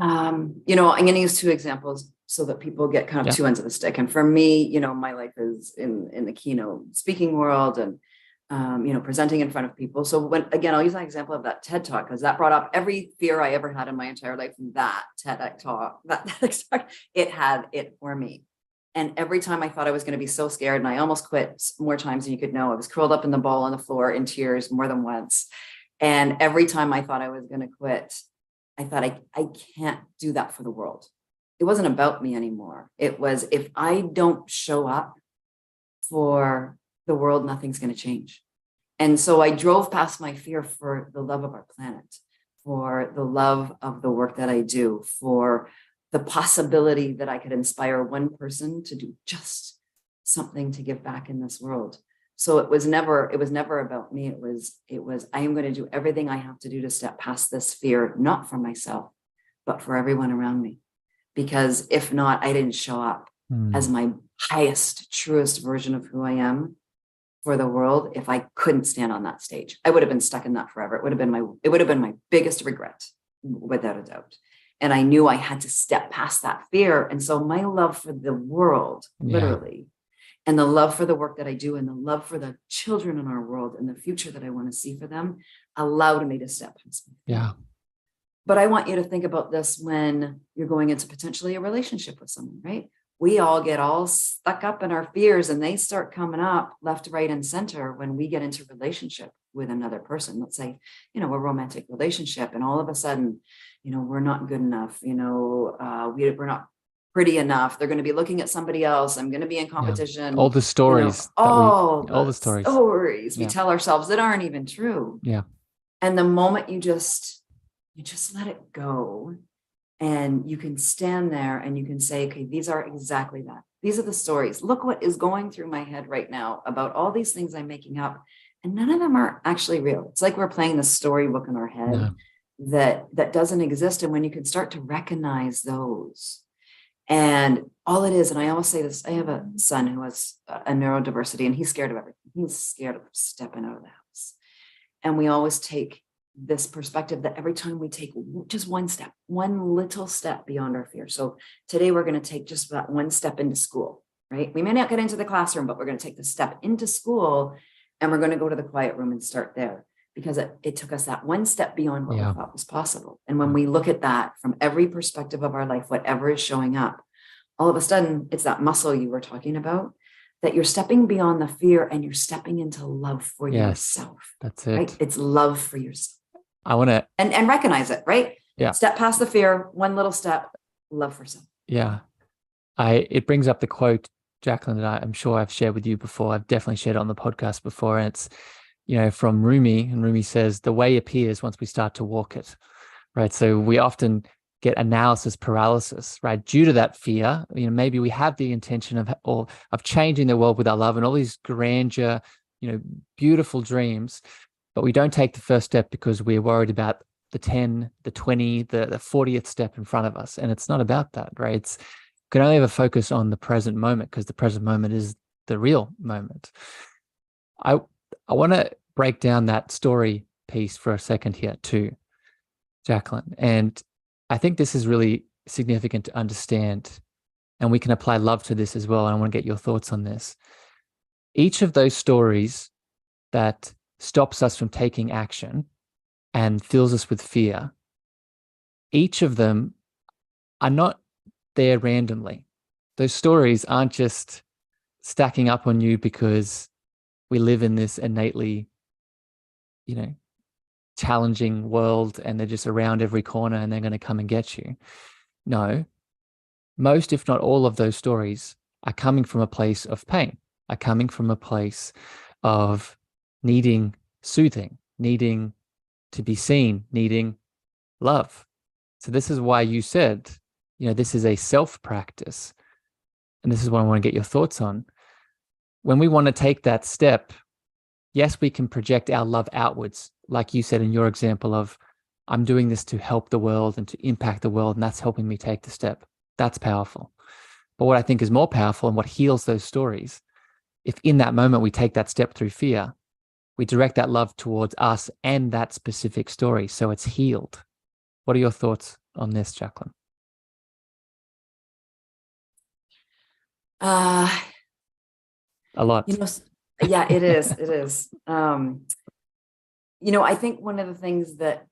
I'm going to use two examples so that people get kind of two ends of the stick. And for me, my life is in the keynote speaking world and, presenting in front of people. So I'll use an example of that TED Talk, because that brought up every fear I ever had in my entire life. That TEDx talk, it had it for me. And every time I thought I was going to be so scared, and I almost quit more times than you could know. I was curled up in the ball on the floor in tears more than once. And every time I thought I was going to quit, I thought, I can't do that for the world. It wasn't about me anymore. It was, if I don't show up for the world, nothing's going to change. And so I drove past my fear for the love of our planet, for the love of the work that I do, for the possibility that I could inspire one person to do just something to give back in this world. So it was never about me. It was, I am going to do everything I have to do to step past this fear, not for myself, but for everyone around me. Because if not, I didn't show up as my highest, truest version of who I am for the world. If I couldn't stand on that stage, I would have been stuck in that forever. It would have been my biggest regret, without a doubt. And I knew I had to step past that fear. And so my love for the world, literally, and the love for the work that I do, and the love for the children in our world and the future that I want to see for them, allowed me to step past my fear. Yeah. But I want you to think about this when you're going into potentially a relationship with someone, right? We all get all stuck up in our fears, and they start coming up left, right, and center when we get into relationship with another person. Let's say, a romantic relationship, and all of a sudden, we're not good enough. We're not pretty enough. They're going to be looking at somebody else. I'm going to be in competition. All the stories. All the stories we tell ourselves that aren't even true. Yeah. And the moment you just let it go, and you can stand there and you can say, okay, these are exactly that. These are the stories. Look what is going through my head right now about all these things I'm making up. And none of them are actually real. It's like we're playing the storybook in our head that doesn't exist. And when you can start to recognize those, and all it is, and I always say this, I have a son who has a neurodiversity, and he's scared of everything. He's scared of stepping out of the house. And we always take this perspective that every time we take just one step, one little step beyond our fear. So today we're going to take just that one step into school, right? We may not get into the classroom, but we're going to take the step into school, and we're going to go to the quiet room and start there. because it took us that one step beyond what we Yeah. thought was possible. And when we look at that from every perspective of our life, whatever is showing up, all of a sudden, it's that muscle you were talking about, that you're stepping beyond the fear and you're stepping into love for yourself. That's right? it. It's love for yourself. I want to, And recognize it, right? Yeah. Step past the fear, one little step, love for self. yeah. It brings up the quote, Jacqueline, that I'm sure I've shared with you before. I've definitely shared it on the podcast before. And it's, from Rumi, and Rumi says, the way appears once we start to walk it, right? So we often get analysis paralysis, right? Due to that fear, maybe we have the intention of changing the world with our love and all these grandeur, beautiful dreams, but we don't take the first step because we're worried about the 10, the 20, the 40th step in front of us. And it's not about that, right? It's can only ever focus on the present moment because the present moment is the real moment. I want to break down that story piece for a second here too, Jacqueline. And I think this is really significant to understand, and we can apply love to this as well. And I want to get your thoughts on this. Each of those stories that stops us from taking action and fills us with fear, each of them are not there randomly. Those stories aren't just stacking up on you because we live in this innately, challenging world and they're just around every corner and they're going to come and get you. No, most, if not all of those stories are coming from a place of pain, are coming from a place of needing soothing, needing to be seen, needing love. So this is why you said, this is a self-practice. And this is what I want to get your thoughts on. When we want to take that step, yes, we can project our love outwards, like you said in your example of, I'm doing this to help the world and to impact the world, and that's helping me take the step. That's powerful. But what I think is more powerful and what heals those stories, if in that moment we take that step through fear, we direct that love towards us and that specific story, so it's healed. What are your thoughts on this, Jacqueline? A lot. Yeah, it is. It is. I think one of the things that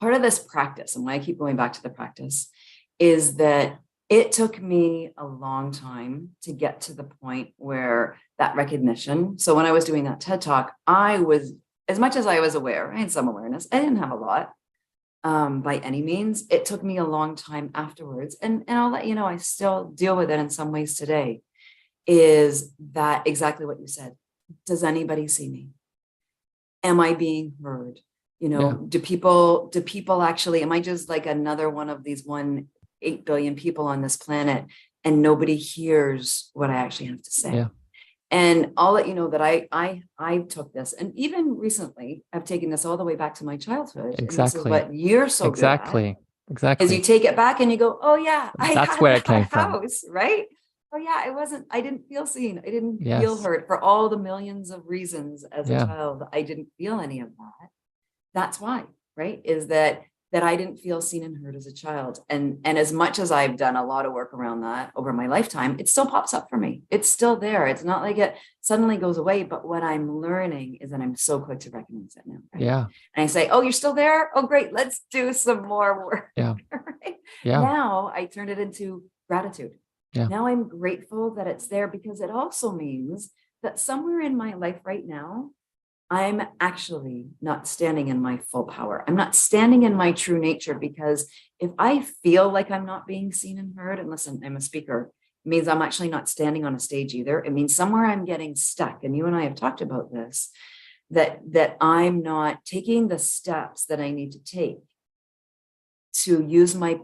part of this practice, and why I keep going back to the practice, is that it took me a long time to get to the point where that recognition. So when I was doing that TED Talk, I was, as much as I was aware, I had some awareness. I didn't have a lot by any means. It took me a long time afterwards. And I'll let you know, I still deal with it in some ways today. Is that exactly what you said? Does anybody see me? Am I being heard? Do people actually, am I just like another one of these 8 billion people on this planet and nobody hears what I actually have to say? Yeah. And I'll let you know that I took this, and even recently I've taken this all the way back to my childhood. Exactly. And this is what you're so good at. Exactly. Is you take it back and you go, oh yeah, that's where it came from. House, right? Oh yeah, I didn't feel seen. I didn't Yes. feel heard for all the millions of reasons as Yeah. a child. I didn't feel any of that. That's why, right? Is that I didn't feel seen and heard as a child. And as much as I've done a lot of work around that over my lifetime, it still pops up for me. It's still there. It's not like it suddenly goes away. But what I'm learning is that I'm so quick to recognize it now. Right? Yeah. And I say, oh, you're still there? Oh, great. Let's do some more work. Yeah. Right? Yeah. Now I turned it into gratitude. Yeah. Now I'm grateful that it's there, because it also means that somewhere in my life right now, I'm actually not standing in my full power. I'm not standing in my true nature, because if I feel like I'm not being seen and heard, and listen, I'm a speaker, it means I'm actually not standing on a stage either. It means somewhere I'm getting stuck. And you and I have talked about this, that I'm not taking the steps that I need to take to use my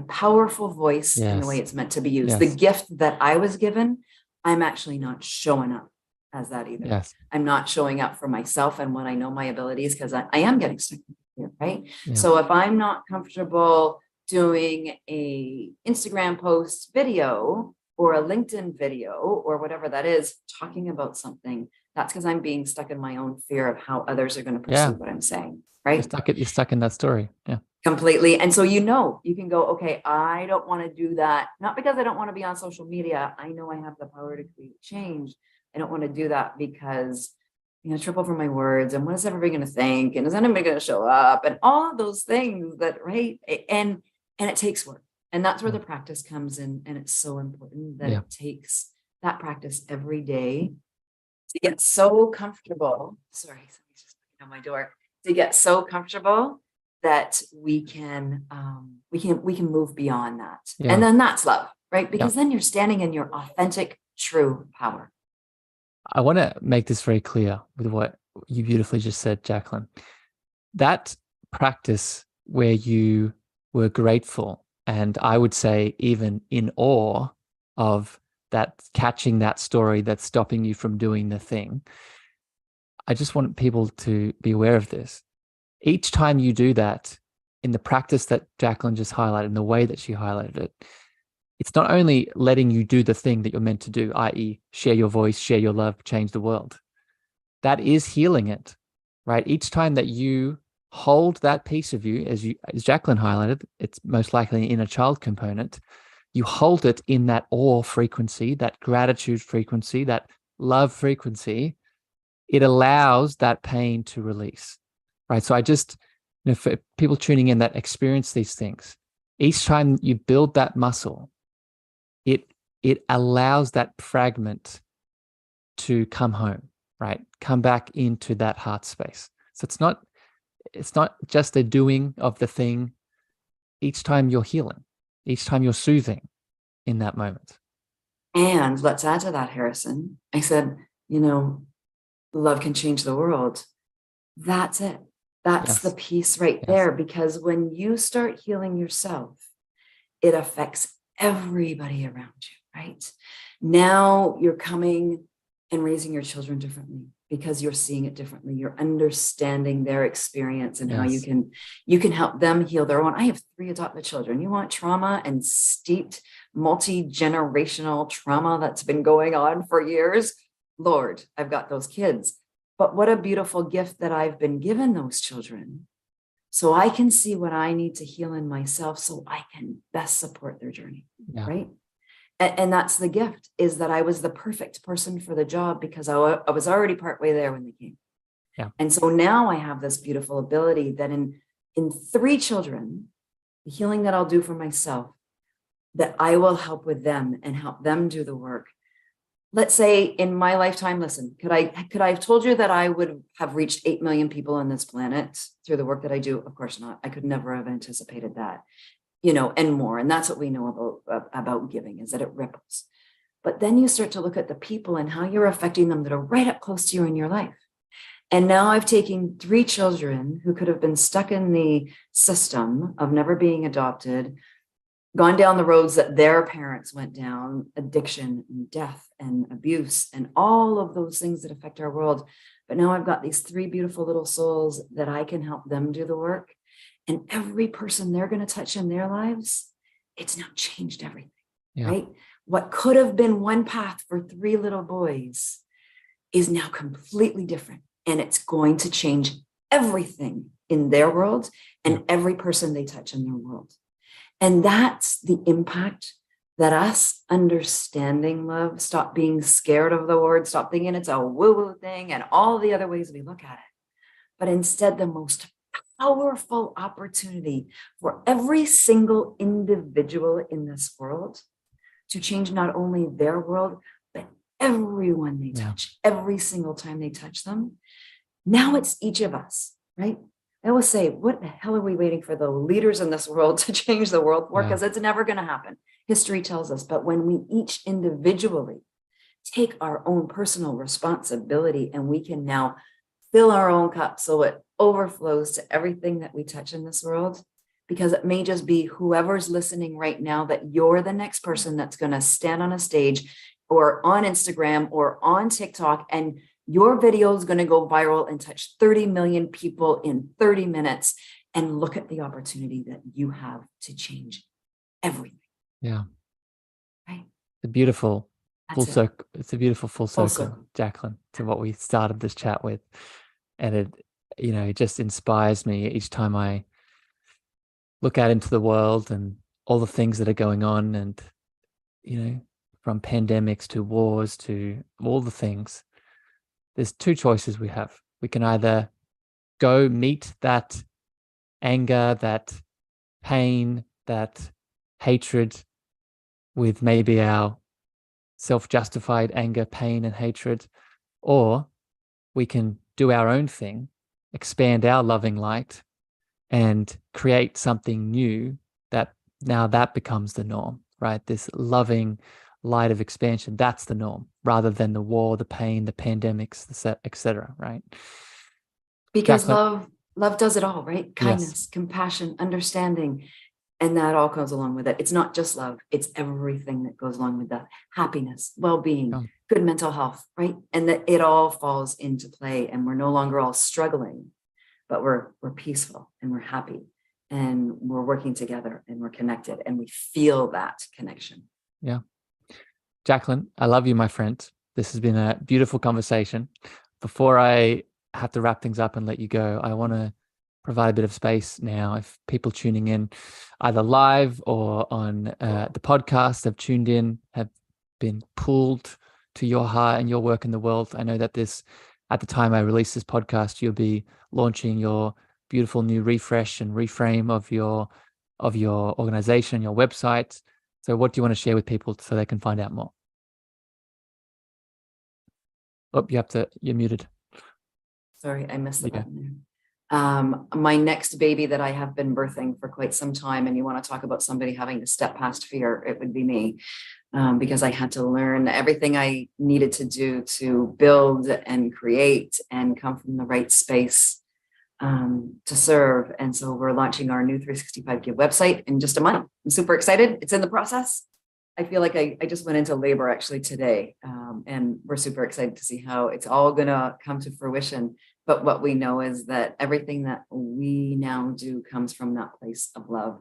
powerful voice in the way it's meant to be used. Yes. The gift that I was given, I'm actually not showing up as that either. Yes. I'm not showing up for myself and when I know my abilities, because I am getting stuck here, right? Yeah. So if I'm not comfortable doing a Instagram post video or a LinkedIn video or whatever that is, talking about something, that's because I'm being stuck in my own fear of how others are going to perceive what I'm saying, right? You're stuck in that story. Yeah. Completely. And so, you can go, okay, I don't want to do that. Not because I don't want to be on social media. I know I have the power to create change. I don't want to do that because, trip over my words, and what is everybody going to think, and is anybody going to show up, and all of those things that, right? And it takes work. And that's where the practice comes in. And it's so important that it takes that practice every day to get so comfortable. Sorry, somebody's just knocking on my door. To get so comfortable that we can move beyond that. And then that's love, right? Because then you're standing in your authentic, true power. I want to make this very clear with what you beautifully just said, Jacqueline. That practice where you were grateful, and I would say even in awe of that, catching that story that's stopping you from doing the thing. I just want people to be aware of this. Each time you do that, in the practice that Jacqueline just highlighted, in the way that she highlighted it, it's not only letting you do the thing that you're meant to do, i.e. share your voice, share your love, change the world. That is healing it, right? Each time that you hold that piece of you, as Jacqueline highlighted, it's most likely an inner child component. You hold it in that awe frequency, that gratitude frequency, that love frequency. It allows that pain to release, right? So I just, for people tuning in that experience these things, each time you build that muscle, it allows that fragment to come home, right? Come back into that heart space. So it's not just the doing of the thing. Each time you're healing, each time you're soothing in that moment. And let's add to that, Harrison. I said, love can change the world. That's it. That's the piece right there. Because when you start healing yourself, it affects everybody around you, right? Now you're coming and raising your children differently because you're seeing it differently. You're understanding their experience and how you can help them heal their own. I have 3 adopted children. You want trauma and steeped multi-generational trauma that's been going on for years? Lord, I've got those kids. But what a beautiful gift that I've been given those children, so I can see what I need to heal in myself so I can best support their journey, right? And that's the gift, is that I was the perfect person for the job because I was already partway there when they came. And so now I have this beautiful ability that in 3 children, the healing that I'll do for myself, that I will help with them and help them do the work. Let's say in my lifetime, listen, could I have told you that I would have reached 8 million people on this planet through the work that I do? Of course not. I could never have anticipated that, and more. And that's what we know about giving, is that it ripples. But then you start to look at the people and how you're affecting them that are right up close to you in your life. And now I've taken 3 children who could have been stuck in the system of never being adopted, gone down the roads that their parents went down, addiction and death and abuse and all of those things that affect our world. But now I've got these 3 beautiful little souls that I can help them do the work. And every person they're going to touch in their lives, it's now changed everything, right? What could have been one path for 3 little boys is now completely different. And it's going to change everything in their world and every person they touch in their world. And that's the impact that us understanding love, stop being scared of the word, stop thinking it's a woo-woo thing and all the other ways we look at it. But instead, the most powerful opportunity for every single individual in this world to change not only their world, but everyone they touch, every single time they touch them. Now it's each of us, right? I always say, what the hell are we waiting for the leaders in this world to change the world for? Because it's never going to happen. History tells us. But when we each individually take our own personal responsibility and we can now fill our own cup so it overflows to everything that we touch in this world, because it may just be whoever's listening right now that you're the next person that's going to stand on a stage or on Instagram or on TikTok, and your video is going to go viral and touch 30 million people in 30 minutes. And look at the opportunity that you have to change everything. Yeah. Right. The beautiful full circle. It's a beautiful full circle, Jacqueline, to what we started this chat with. And it just inspires me each time I look out into the world and all the things that are going on, and, from pandemics to wars to all the things. there's two choices we have. We can either go meet that anger, that pain, that hatred with maybe our self-justified anger, pain, and hatred, or we can do our own thing, expand our loving light, and create something new that now that becomes the norm, right? This loving light of expansion, that's the norm, rather than the war, the pain, the pandemics, etc., right? Because Jacqueline, love does it all, right? Kindness, yes. compassion, understanding, and that all goes along with it. It's not just love, it's everything that goes along with that. Happiness, well-being, good mental health, right? And that it all falls into play, and we're no longer all struggling, but we're peaceful and we're happy and we're working together and we're connected and we feel that connection. Yeah. Jacqueline, I love you, my friend. This has been a beautiful conversation. Before I have to wrap things up and let you go, I want to provide a bit of space now. If people tuning in either live or on the podcast have tuned in, have been pulled to your heart and your work in the world, I know that at the time I release this podcast, you'll be launching your beautiful new refresh and reframe of your organization, your website. So what do you want to share with people so they can find out more? Oh, you're muted. Sorry, I missed the button there. My next baby that I have been birthing for quite some time, and you want to talk about somebody having to step past fear, it would be me, because I had to learn everything I needed to do to build and create and come from the right space to serve. And so we're launching our new 365 Give website in just a month. I'm super excited. It's in the process. I feel like I just went into labor actually today, and we're super excited to see how it's all going to come to fruition. But what we know is that everything that we now do comes from that place of love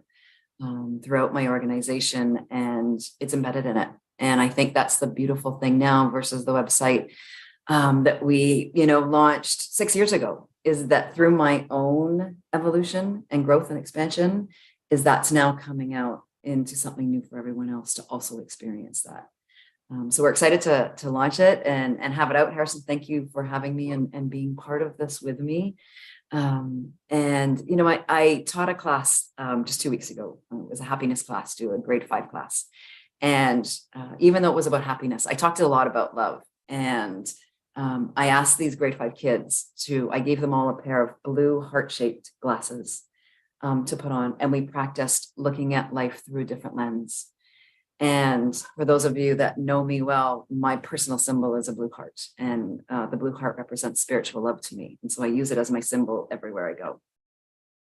throughout my organization, and it's embedded in it. And I think that's the beautiful thing now versus the website that we, launched 6 years ago, is that through my own evolution and growth and expansion, is that's now coming out into something new for everyone else to also experience that. So we're excited to launch it and have it out. Harrison, thank you for having me and being part of this with me. I taught a class just 2 weeks ago. It was a happiness class to a grade 5 class. And even though it was about happiness, I talked a lot about love. And I asked these grade 5 kids I gave them all a pair of blue heart-shaped glasses to put on. And we practiced looking at life through a different lens. And for those of you that know me well, my personal symbol is a blue heart, and the blue heart represents spiritual love to me. And so I use it as my symbol everywhere I go.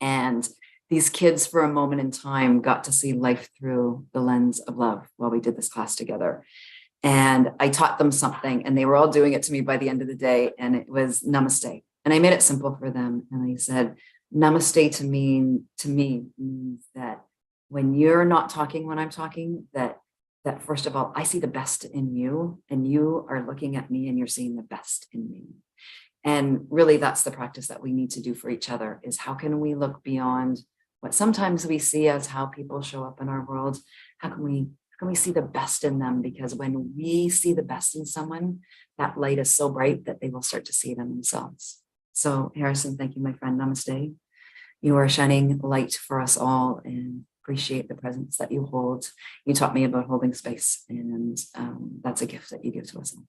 And these kids, for a moment in time, got to see life through the lens of love while we did this class together. And I taught them something, and they were all doing it to me by the end of the day. And it was namaste. And I made it simple for them. And I said, namaste to me means that when you're not talking when I'm talking, that first of all, I see the best in you, and you are looking at me and you're seeing the best in me. And really, that's the practice that we need to do for each other, is how can we look beyond what sometimes we see as how people show up in our world? How can we see the best in them? Because when we see the best in someone, that light is so bright that they will start to see it in themselves. So Harrison, thank you, my friend. Namaste. You are a shining light for us all, and appreciate the presence that you hold. You taught me about holding space, and that's a gift that you give to us all.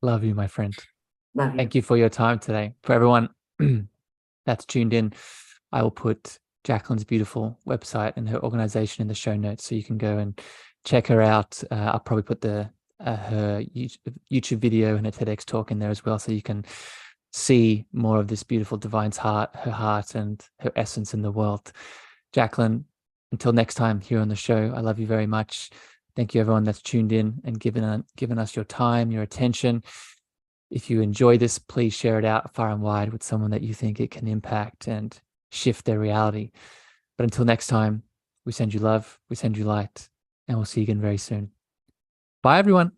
Love you, my friend. Love you. Thank you for your time today. For everyone that's tuned in, I will put Jacqueline's beautiful website and her organization in the show notes, so you can go and check her out. I'll probably put her YouTube video and her TEDx talk in there as well, so you can see more of this beautiful divine's heart, her heart, and her essence in the world. Jacqueline, until next time here on the show, I love you very much. Thank you, everyone that's tuned in and given us your time, your attention. If you enjoy this, please share it out far and wide with someone that you think it can impact and shift their reality. But until next time, we send you love, we send you light, and we'll see you again very soon. Bye, everyone.